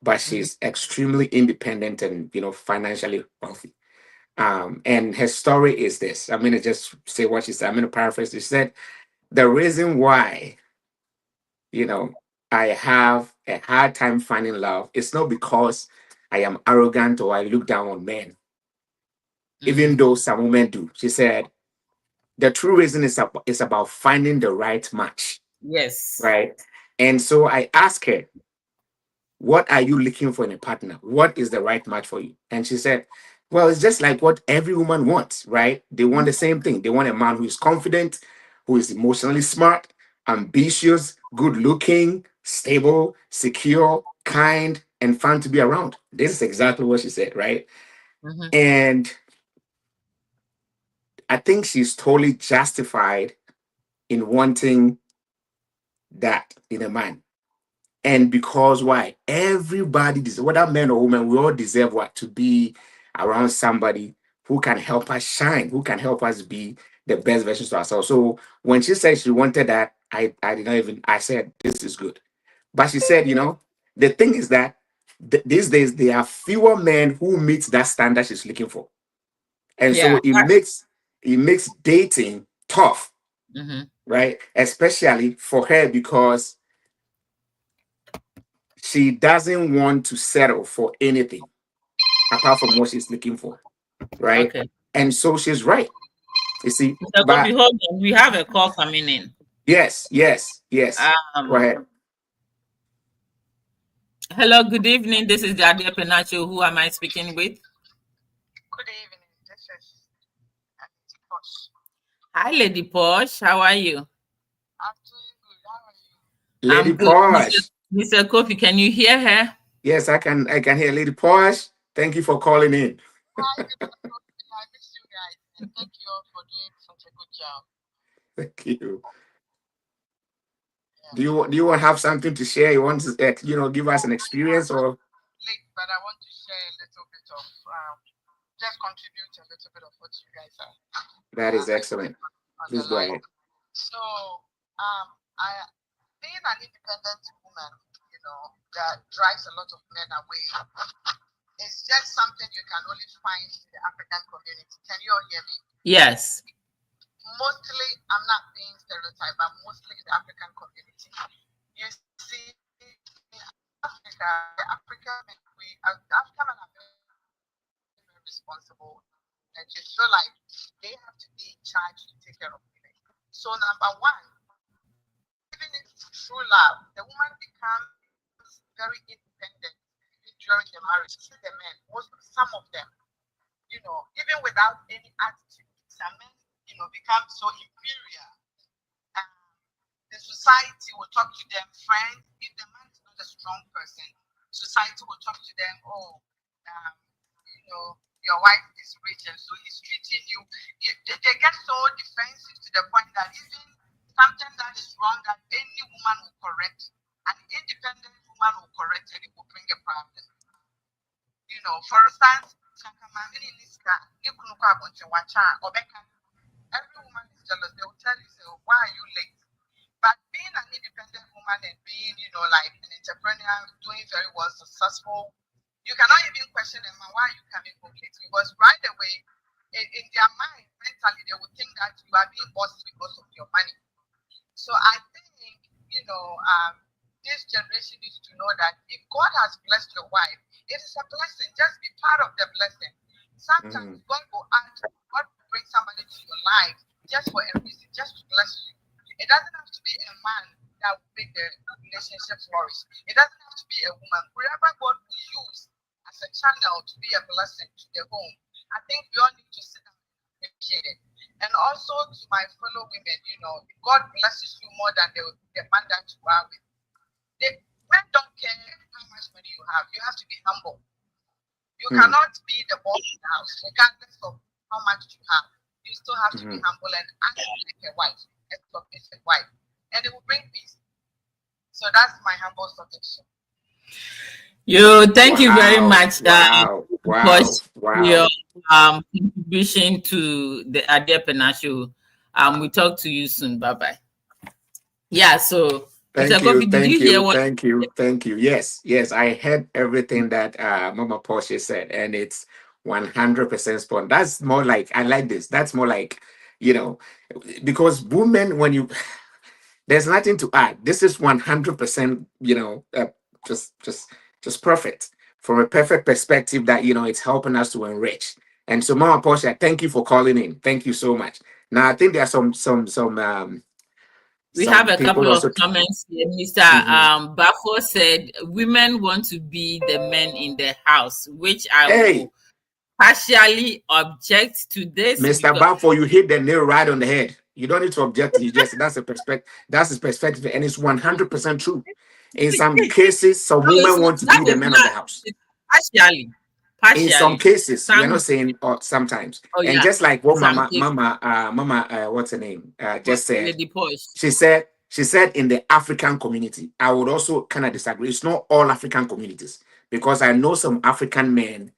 but Mhm, she's extremely independent and financially wealthy. And her story is this. I'm gonna just say what she said. I'm gonna paraphrase. She said the reason why you know I have a hard time finding love is not because I am arrogant or I look down on men, even mhm. though some women do. She said the true reason is about finding the right match, Yes. right? And so I asked her, what are you looking for in a partner? What is the right match for you? And she said, well, it's just like what every woman wants, right? They want the same thing. They want a man who is confident, who is emotionally smart, ambitious, good looking, stable, secure, kind, and fun to be around. This is exactly what she said, right? Mhm. And I think she's totally justified in wanting that in a man. And because why? Everybody deserves, whether men or women, we all deserve what? To be around somebody who can help us shine, who can help us be the best versions of ourselves. So when she said she wanted that, I did not even, I said, this is good. But she said, the thing is that these days there are fewer men who meet that standard she's looking for, and so Yeah. it makes dating tough, Mm-hmm. right? Especially for her because she doesn't want to settle for anything apart from what she's looking for, right? Okay. And so she's right. You see, Mr. Kobe, but hold on. We have a call coming in. yes, yes, yes. Go Um, ahead. Hello, good evening. This is Jadia Penacho. Who am I speaking with? Good evening. This is Auntie Posh. Hi, Lady Posh. How are you? I'm doing good. How are you? Lady I'm good. Posh. Mr. Kofi, can you hear her? Yes, I can hear Lady Posh. Thank you for calling in. Hi, Mr. Coffee. I miss you guys. And thank you all for doing such a good job. Thank you. Yeah. Do you want to have something to share? You want to give us an experience or Late, but I want to share a little bit of, just contribute a little bit of what you guys are that is doing excellent. on the Please go line. ahead. So, I, being an independent woman, that drives a lot of men away, it's just something you can only find in the African community. Can you all hear me? Yes. Mostly, I'm not being stereotyped, but mostly in the African community. You see, in Africa, the African men, the African men are very, very responsible. And you feel like they have to be in charge to take care of women. So, number one, even if it's true love, the woman becomes very independent even during the marriage. You see the men, some of them, even without any attitude, some men, become so inferior. Um, the society will talk to them, friends. If the man is not a strong person, society will talk to them, oh, your wife is rich and so he's treating you. They get so defensive to the point that even something that is wrong that any woman will correct, an independent woman will correct and it will bring a problem. For instance, every woman is jealous. They will tell you, so why are you late? But being an independent woman and being, like an entrepreneur, doing very well, successful, you cannot even question them, why are you coming home late? Because right away, in their mind, mentally, they would think that you are being bossy because of your money. So I think, this generation needs to know that if God has blessed your wife, it is a blessing. Just be part of the blessing. Sometimes God will bring somebody to your life just for a reason, just to bless you. It doesn't have to be a man that will make the relationship flourish. It doesn't have to be a woman. Whoever God will use as a channel to be a blessing to the home, I think we all need to sit down and appreciate it. And also to my fellow women, if God blesses you more than the man that you are with. The men don't care how much money you have. You have to be humble. You cannot be the boss in the house, regardless of how much you have. You still have to be humble and act like a wife, a submissive wife, and it will bring peace. So that's my humble submission. Thank you very much, Wow. for Wow. your Wow. contribution to the Adia Pena show. We talk to you soon. Bye bye. Yeah. So, Mr. Thank you. Kofi, did Thank you hear you. what? Thank you. Thank you. Yes. Yes. I heard everything that Mama Porsche said, and it's 100% spot on. That's more like, I like this. That's more like, you know, because women, when you, there's nothing to add. This is 100%, just, just, just perfect from a perfect perspective that, it's helping us to enrich. And so, Mama Porsche, thank you for calling in. Thank you so much. Now, I think there are We have some a people couple of also. comments here. Mr. Mhm. Bafo said women want to be the men in the house, which I Hey, will partially object to this Mr. because Balfour, you hit the nail right on the head. You don't need to object. You just that's a perspective. That's his perspective, and it's 100% true. In some cases, some no, it's women not, want to that be the is man of the not house. it's partially. In some Partially. cases, we are Some not saying sometimes. oh And yeah, just like what some cases. Mama, what's her name, just said. Lady Posh. She said in the African community. I would also kind of disagree. It's not all African communities because I know some African men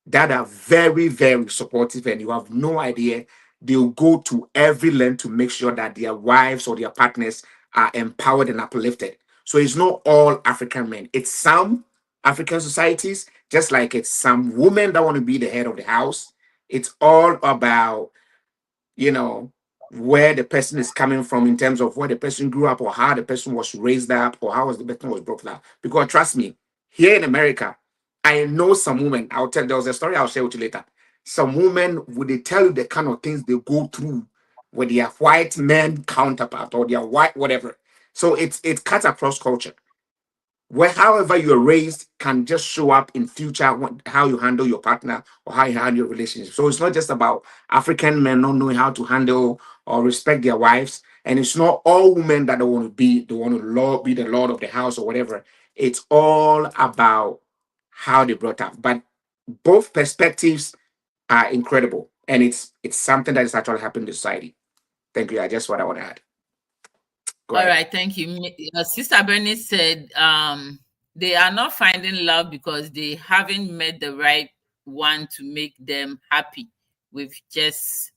that are very, very supportive, and you have no idea. They'll go to every length to make sure that their wives or their partners are empowered and uplifted. So it's not all African men. It's some African societies, just like it's some women that want to be the head of the house. It's all about, you know, where the person is coming from in terms of where the person grew up or how the person was raised up or how was the person was brought up. Because trust me, here in America, I know some women. I'll tell there was a story I'll share with you later. Some women would they tell you the kind of things they go through with their white men counterpart or their white whatever. So it cuts across culture where however you're raised can just show up in future how you handle your partner or how you handle your relationship. So it's not just about African men not knowing how to handle or respect their wives, and it's not all women that they want to be the lord of the house or whatever. It's all about how they brought up. But both perspectives are incredible, and it's something that is actually happening in society. Thank you. I just what I want to add. Go All ahead. right, thank you. Sister Bernie said they are not finding love because they haven't met the right one to make them happy with just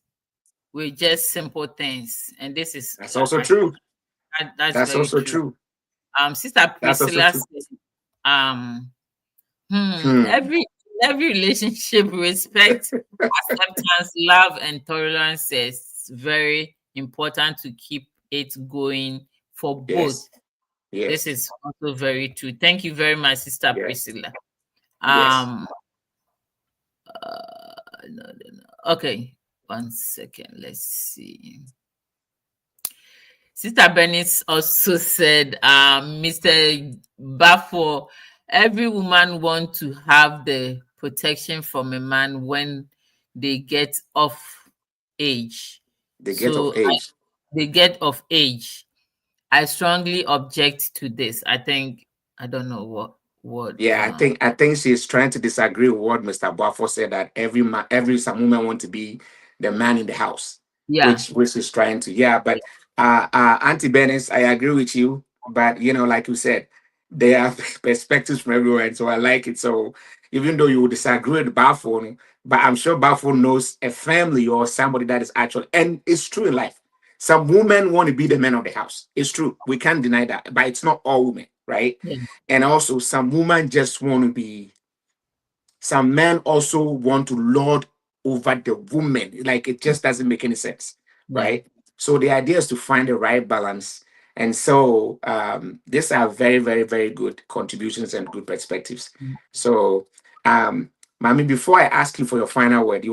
simple things. And this is That's also true. that's That's very also true. true. Sister That's also Priscilla true. said, um, Hmm. every relationship, respect, acceptance, love, and tolerance is very important to keep it going for both. Yes. This Yes. is also very true. Thank you very much, Sister Yes. Priscilla. Yes. Um, no, no, no. Okay, one second. Let's see. Sister Bernice also said, Mr. Bafo, every woman wants to have the protection from a man when they get of age. The get of So age. they get of age. I strongly object to this. I think I don't know what Yeah, I think she's trying to disagree with what Mr. Buffo said that every some woman want to be the man in the house, yeah. which is trying to but Auntie Dennis, I agree with you, but like you said, there are perspectives from everywhere, and so I like it. So even though you would disagree with Buffo, but I'm sure Buffo knows a family or somebody that is actually, and it's true in life. Some women want to be the men of the house. It's true. We can't deny that, but it's not all women, right? Yeah. And also, some women just want to be, some men also want to lord over the woman. Like it just doesn't make any sense, Yeah. right? So the idea is to find the right balance. And so these are very, very, very good contributions and good perspectives. So, Mami, before I ask you for your final word, I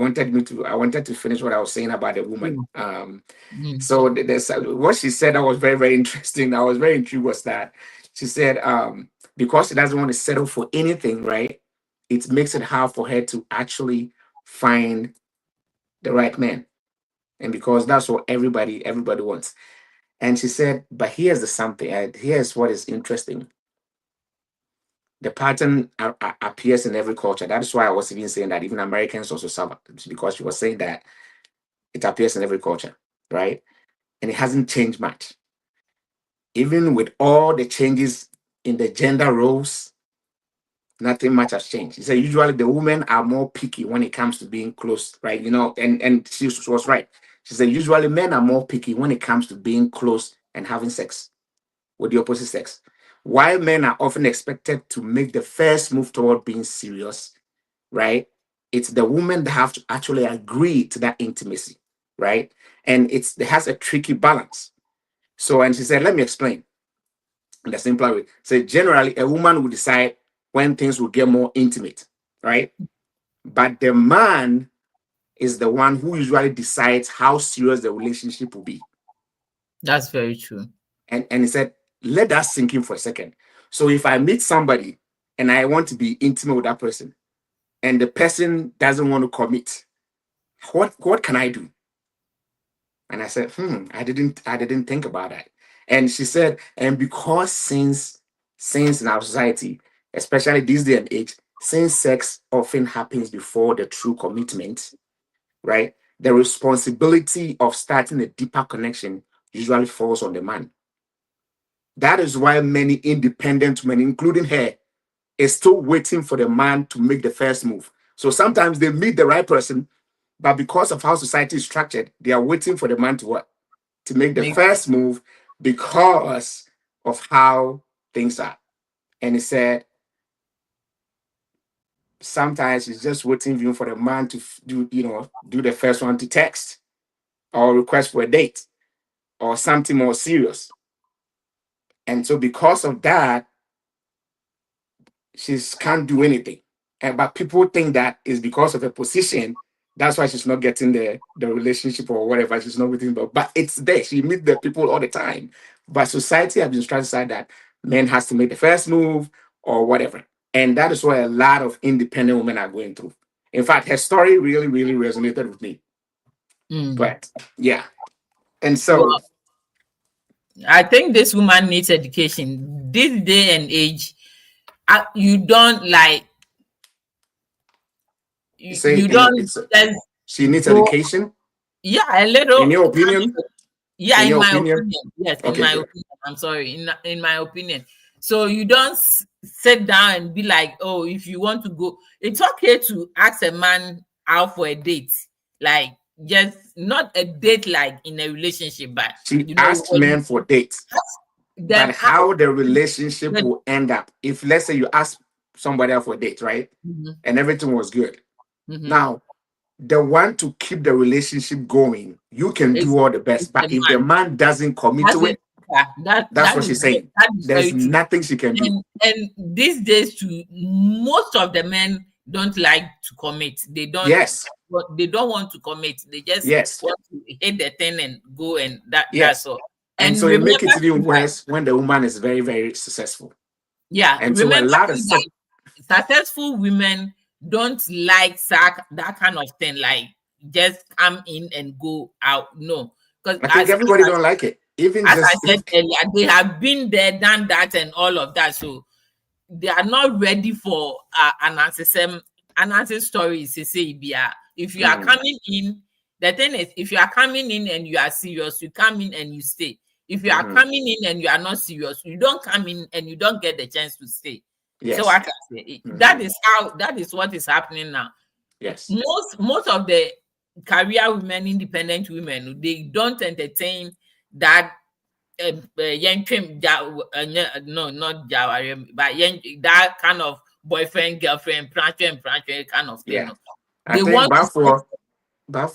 wanted to finish what I was saying about the woman. Mm, mm, So there's what she said that was very, very interesting. I was very intrigued was that she said because she doesn't want to settle for anything, right? It makes it hard for her to actually find the right man. And because that's what everybody wants. And she said, but here's the something, here's what is interesting. The pattern appears in every culture. That is why I was even saying that even Americans also suffer, because she was saying that it appears in every culture, right? And it hasn't changed much. Even with all the changes in the gender roles, nothing much has changed. He said usually the women are more picky when it comes to being close, right? And she was right. She said usually men are more picky when it comes to being close and having sex with the opposite sex. While men are often expected to make the first move toward being serious, right? It's the women that have to actually agree to that intimacy, right? And it has a tricky balance. So, and she said, let me explain in the simpler way. So generally, a woman will decide when things will get more intimate, right? But the man is the one who usually decides how serious the relationship will be. that's very true. And he said, let that sink in for a second. So if I meet somebody and I want to be intimate with that person, and the person doesn't want to commit, what can I do? And I said, I didn't think about that. And she said, and because since in our society, especially this day and age, since sex often happens before the true commitment, right? The responsibility of starting a deeper connection usually falls on the man. That is why many independent men, including her, is still waiting for the man to make the first move. So sometimes they meet the right person, but because of how society is structured, they are waiting for the man to what? To make the Make first move because of how things are. And he said sometimes it's just waiting even for the man to do the first one to text or request for a date or something more serious. And so because of that, she can't do anything. But people think that is because of her position. That's why she's not getting the relationship or whatever. She's not waiting, but it's there. She meets the people all the time. But society has been strategized that men has to make the first move or whatever. And that is what a lot of independent women are going through. In fact, her story really, really resonated with me. But yeah. And so Well, I think this woman needs education. This day and age, you don't like you say you don't just she needs go. education. Yeah, a In little. your opinion? Yeah, In in your my opinion? opinion. Yes, in Okay, my good. opinion. I'm sorry. In my opinion. So you don't sit down and be like, oh, if you want to go, it's okay to ask a man out for a date. Like, just not a date like in a relationship, but She you know asked what men for dates. But them ask how the relationship the, will end up, if let's say you ask somebody else for a date, right? Mhm, And everything was good. mhm. Now, the one to keep the relationship going, you can It's, do all the it's best. But the if the man. man doesn't commit That's to it. it, Yeah, that that's what she's saying. that is There's very true. nothing she can do. And these days too, most of the men don't like to commit. Yes. They don't want to commit. They just Yes. want to hit the thing and go, and that's Yes. all. And And so it remember makes it even too that, worse when the woman is very, very successful. yeah, And so a remember lot of too that successful women don't like that kind of thing, like just come in and go out. No, because I think everybody don't like it. Even as I just said earlier, they have been there, done that, and all of that. So they are not ready for an answer stories. If you are mm, coming in, the thing is, if you are coming in and you are serious, you come in and you stay. If you are mhm. coming in and you are not serious, you don't come in and you don't get the chance to stay. So Yes. what I say, Mhm. that is what is happening now. Yes. Most of the career women, independent women, they don't entertain that no, not Jawari, but that kind of boyfriend, girlfriend, prancher kind of thing. Yeah. No. I They think want to set,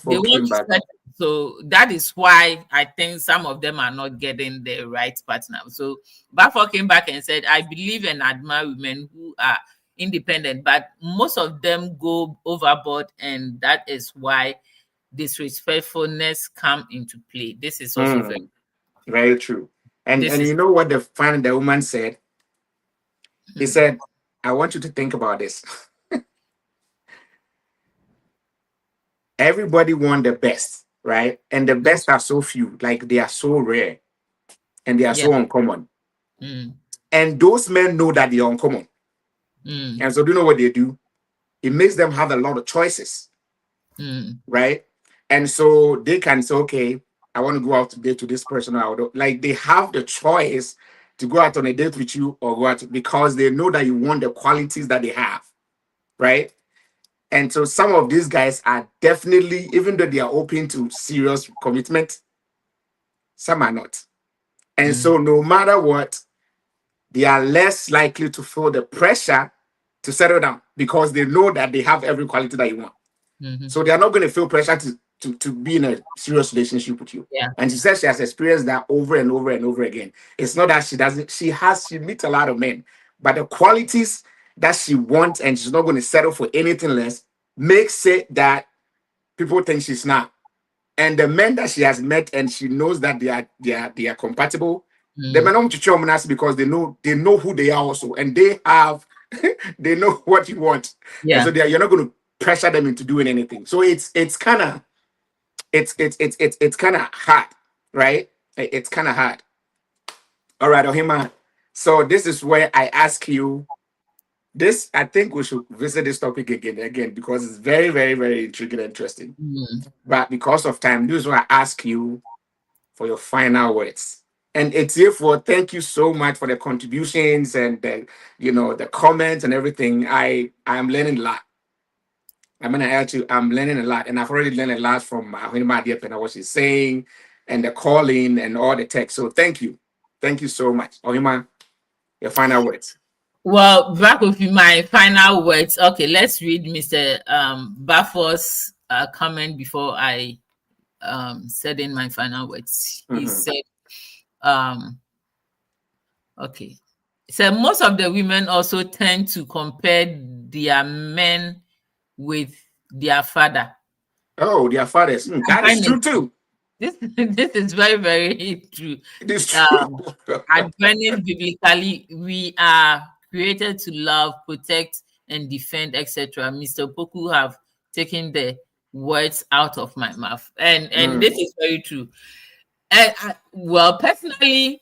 they Bafo want came to back. set. So that is why I think some of them are not getting the right partner. So Bafo came back and said, I believe and admire women who are independent, but most of them go overboard, and that is why disrespectfulness come into play. This is also very Mm, very true. this And is you know what the woman said? He said, I want you to think about this. Everybody want the best, right? And the best are so few, like they are so rare and they are yeah. so uncommon. Mm, And those men know that they are uncommon. mm, And so do you know what they do? It makes them have a lot of choices, mm, right? And so they can say, okay, I want to go out to date to this person. Like they have the choice to go out on a date with you or go out because they know that you want the qualities that they have, right? And so some of these guys are definitely, even though they are open to serious commitment, some are not. And mm, so no matter what, they are less likely to feel the pressure to settle down because they know that they have every quality that you want. mhm. So they are not going to feel pressure to be in a serious relationship with you. Yeah. And she says she has experienced that over and over and over again. It's not that she doesn't, she meets a lot of men, but the qualities that she wants and she's not going to settle for anything less makes it that people think she's not. And the men that she has met and she knows that they are compatible, the men Mm, don't to us because they know who they are also, and they have they know what you want, and so yeah. you're not going to pressure them into doing anything. So it's kind of it's kind of hard, right? It's kind of hard. All right, Ohima. So this is where I ask you this. I think we should visit this topic again because it's very, very, very intriguing and interesting. Mm. But because of time, this is why I ask you for your final words. And it's here for thank you so much for the contributions and the comments and everything. I'm learning a lot. I'm gonna add to I'm learning a lot, and I've already learned a lot from Hunima Diep and what she's saying and the calling and all the text. So thank you so much, Ohima. Your final words. Well, back with my final words. Okay, let's read Mr. Baffo's comment before I said in my final words. He said, okay. So most of the women also tend to compare their men with their father. Oh, their fathers. That is true too. This is very, very true. It is true. Advanced biblically, we are created to love, protect, and defend, etc. Mr. Poku have taken the words out of my mouth, and this is very true. Well, personally,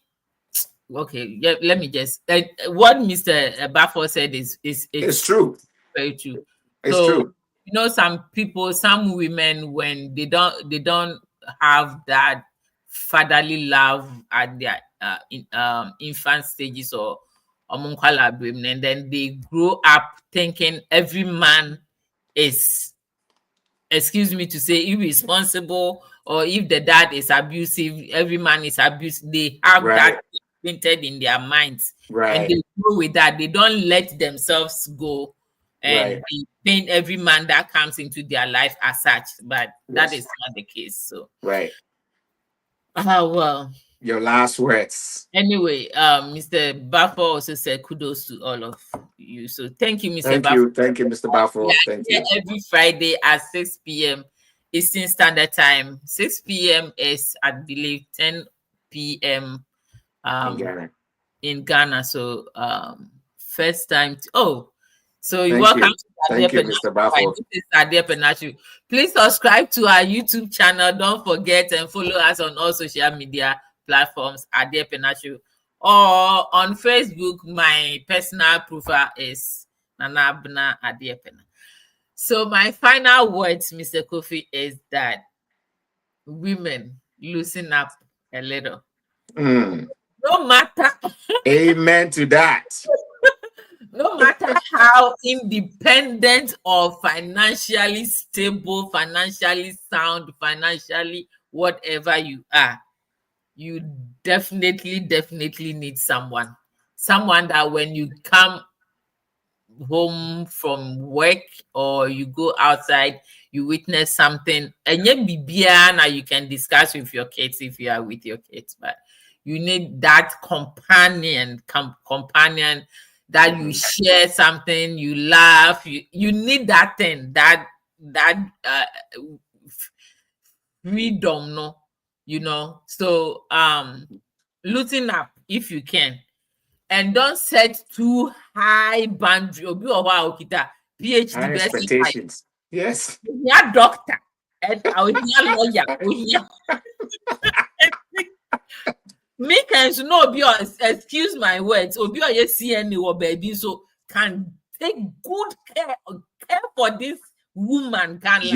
okay, yeah, let me just what Mr. Baffo said is it's true. Very true. It's true. You know, some people, some women, when they don't have that fatherly love at their infant stages or and then they grow up thinking every man is, excuse me to say, irresponsible, or if the dad is abusive, every man is abusive. They have that painted in their minds, and they go with that. They don't let themselves go and they paint every man that comes into their life as such, but that is not the case. So well, your last words. Anyway, Mr. Baffo also said kudos to all of you. So thank you, Mr. Baffo. Thank you, Mr. Baffo. Thank you. Every Friday at 6 p.m. Eastern Standard Time. 6 p.m. is, I believe, 10 p.m. in Ghana. So first time. So you're welcome to Thank you, Mr. Baffo. This is Ade Penachu. Please subscribe to our YouTube channel. Don't forget and follow us on all social media platforms, Ade Penachu. Or on Facebook, my personal profile is Nana Abna Ade Pena. So my final words, Mr. Kofi, is that women loosen up a little. No matter. Amen to that. No matter how independent or financially stable, financially sound, financially whatever you are, you definitely need someone that when you come home from work or you go outside, you witness something, and you can discuss with your kids if you are with your kids, but you need that companion that you share something, you laugh, you need that thing, that freedom, no, you know. So loosen up if you can, and don't set too high boundary. PhD high expectations. Yes. Yeah, doctor and our lawyer. Me can no be excuse my words. Obi or CNA or baby, so can take good care for this woman. Can not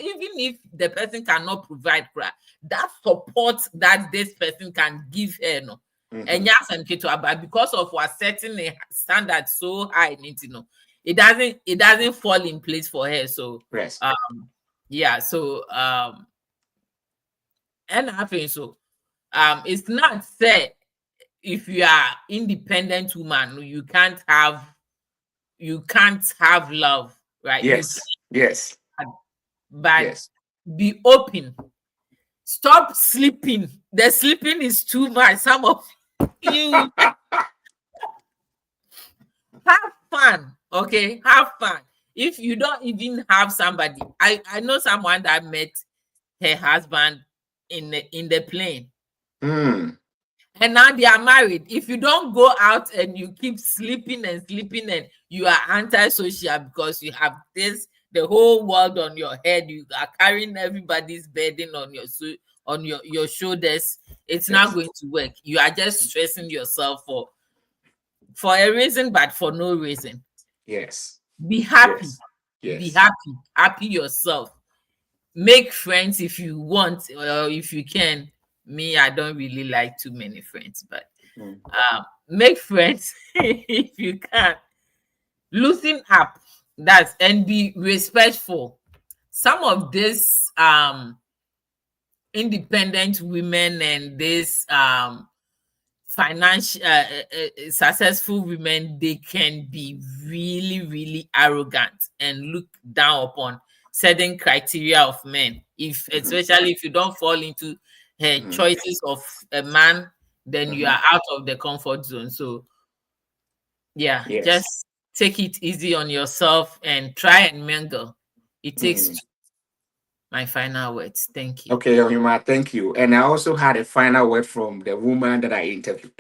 even if the person cannot provide that support that this person can give her, no. And yes, and but because of what setting a standard so high, you know, it doesn't fall in place for her. So and I think so. It's not said if you are independent woman, you can't have love, right? Yes. But be open. Stop sleeping. The sleeping is too much. Some of you have fun, okay? Have fun. If you don't even have somebody, I know someone that met her husband in the plane. And now they are married. If you don't go out and you keep sleeping and you are antisocial because you have the whole world on your head, you are carrying everybody's burden on your shoulders, it's not going to work. You are just stressing yourself for a reason, but for no reason. Yes. Be happy. Be happy yourself. Make friends if you want, or if you can. Me, I don't really like too many friends, but make friends if you can. Loosen up, and be respectful. Some of this independent women and this financial successful women, they can be really, really arrogant and look down upon certain criteria of men. If especially if you don't fall into choices of a man, then you are out of the comfort zone. So yeah, Yes. just take it easy on yourself and try and mingle. It takes two. My final words. Thank you. Okay, Ohima, thank you. And I also had a final word from the woman that I interviewed.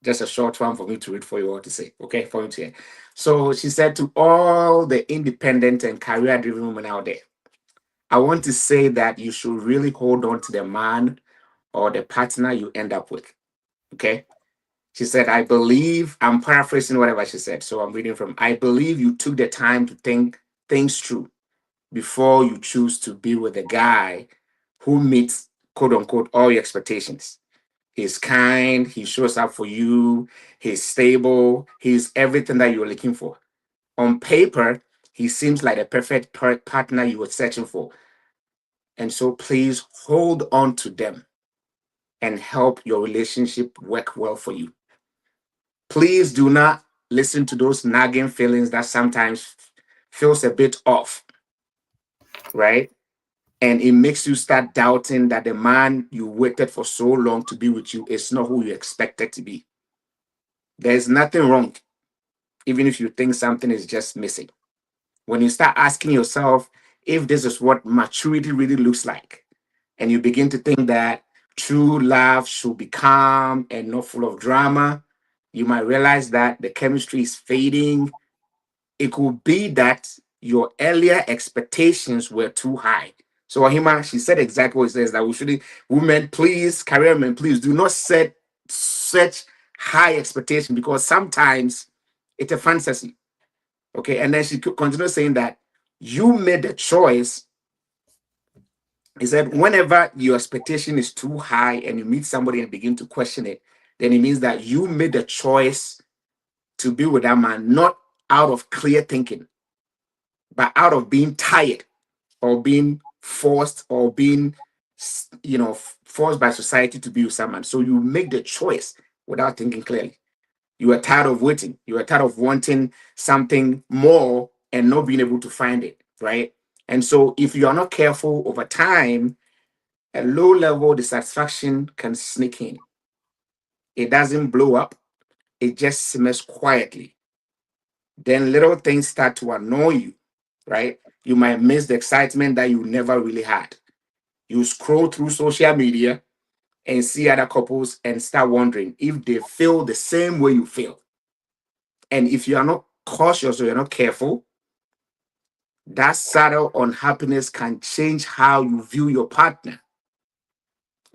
Just a short one for me to read for you all to say. Okay, for you to hear. So she said to all the independent and career driven women out there, I want to say that you should really hold on to the man or the partner you end up with. Okay. She said, I believe, I'm paraphrasing whatever she said. So I'm reading from, I believe you took the time to think things through before you choose to be with a guy who meets, quote unquote, all your expectations. He's kind, he shows up for you, he's stable, he's everything that you're looking for. On paper, he seems like the perfect partner you were searching for. And so please hold on to them and help your relationship work well for you. Please do not listen to those nagging feelings that sometimes feels a bit off, right? And it makes you start doubting that the man you waited for so long to be with you is not who you expected to be. There's nothing wrong, even if you think something is just missing. When you start asking yourself if this is what maturity really looks like, and you begin to think that true love should be calm and not full of drama, you might realize that the chemistry is fading. It could be that your earlier expectations were too high. So Ahima, she said exactly what it says that we should, women, please, career men, please do not set such high expectation because sometimes it's a fantasy. Okay. And then she continued saying that you made the choice. He said, whenever your expectation is too high and you meet somebody and begin to question it, then it means that you made the choice to be with that man, not out of clear thinking, but out of being tired or being forced or being, forced by society to be with someone. So you make the choice without thinking clearly. You are tired of waiting. You are tired of wanting something more and not being able to find it, right? And so if you are not careful over time, a low level dissatisfaction can sneak in. It doesn't blow up, it just simmers quietly. Then little things start to annoy you, right? You might miss the excitement that you never really had. You scroll through social media and see other couples and start wondering if they feel the same way you feel. And if you are not cautious or you're not careful, that subtle unhappiness can change how you view your partner.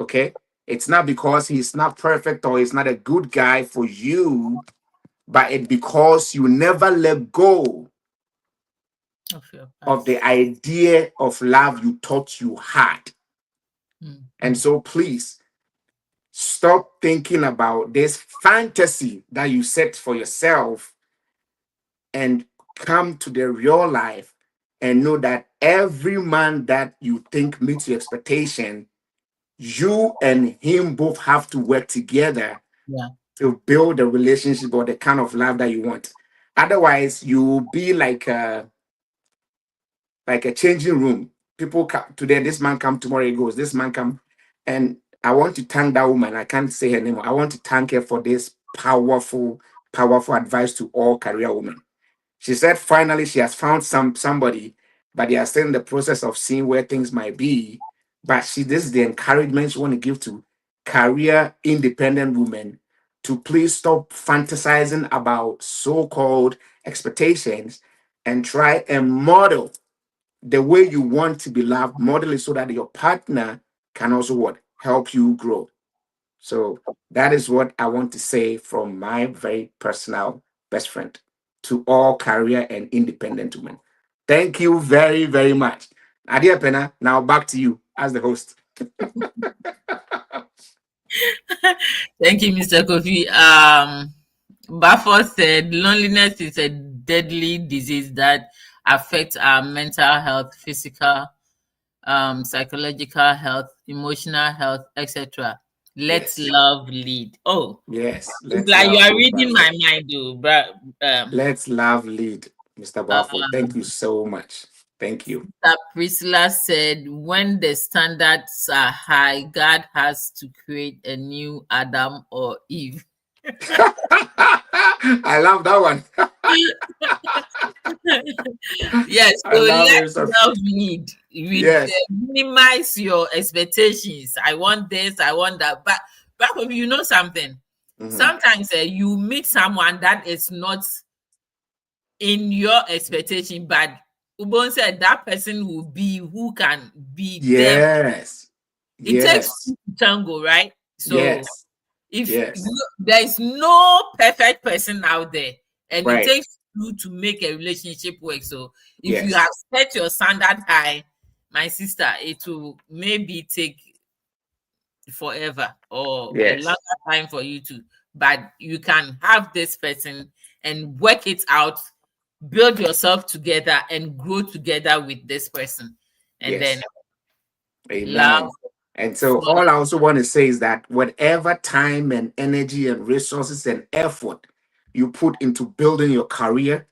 Okay? It's not because he's not perfect or he's not a good guy for you, but it's because you never let go Of your of the past. idea of love you thought you had. And so please stop thinking about this fantasy that you set for yourself and come to the real life and know that every man that you think meets your expectation, you and him both have to work together Yeah. to build a relationship or the kind of love that you want. Otherwise, you will be like a changing room. People come today, this man come tomorrow, he goes, this man come. And I want to thank that woman. I can't say her name. I want to thank her for this powerful, powerful advice to all career women. She said finally she has found somebody, but they are still in the process of seeing where things might be. But this is the encouragement she want to give to career independent women to please stop fantasizing about so-called expectations and try and model the way you want to be loved, model it so that your partner can also what help you grow. So that is what I want to say from my very personal best friend to all career and independent women. Thank you very, very much. Adia Pena, now back to you as the host. Thank you, Mr. Kofi. Bafford said loneliness is a deadly disease that affects our mental health, physical, psychological health, emotional health, etc. Let's Yes. love lead. Oh, Yes. it's Let's like you love are lead, reading my Bafo. mind, though, but Let's love lead, Mr. uh, Bafo. Thank you so much. Thank you. that Priscilla said, when the standards are high, God has to create a new Adam or Eve. I love that one. Yes, I so love let it. So, love lead. With yes. minimize your expectations. I want this, I want that. But back of you know something. Mhm. Sometimes you meet someone that is not in your expectation, but Ubon said that person will be who can be there. Yes. It takes Yes. two to tango, right? So Yes. if Yes. there is no perfect person out there, and it Right. takes two to make a relationship work. So if you have Yes. set your standard high, my sister, it will maybe take forever or a longer Yes. time for you to, but you can have this person and work it out, build yourself together and grow together with this person, and then Yes. love Amen. And so flourish. all I also want to say is that whatever time and energy and resources and effort you put into building your career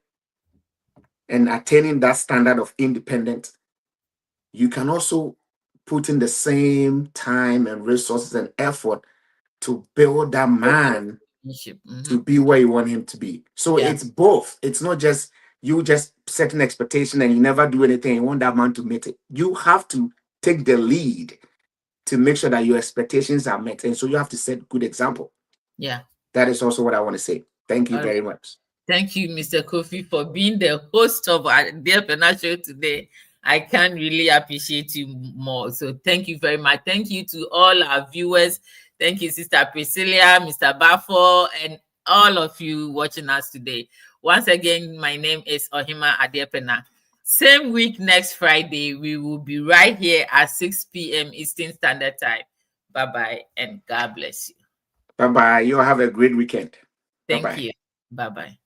and attaining that standard of independence, you can also put in the same time and resources and effort to build that man Relationship. to be where you want him to be. So Yeah, it's both. It's not just you just set an expectation and you never do anything. You want that man to meet it. You have to take the lead to make sure that your expectations are met. And so you have to set good example. yeah. That is also what I want to say. Thank you All right. very much. Thank you, Mr. Kofi, for being the host of our Dear Penal Show today. I can really appreciate you more. So thank you very much. Thank you to all our viewers. Thank you, Sister Priscilla, Mr. Bafo, and all of you watching us today. Once again, my name is Ohima Adiepena. Same week next Friday, we will be right here at 6 p.m. Eastern Standard Time. Bye-bye, and God bless you. Bye bye. You all have a great weekend. Bye Thank bye. you. Bye-bye.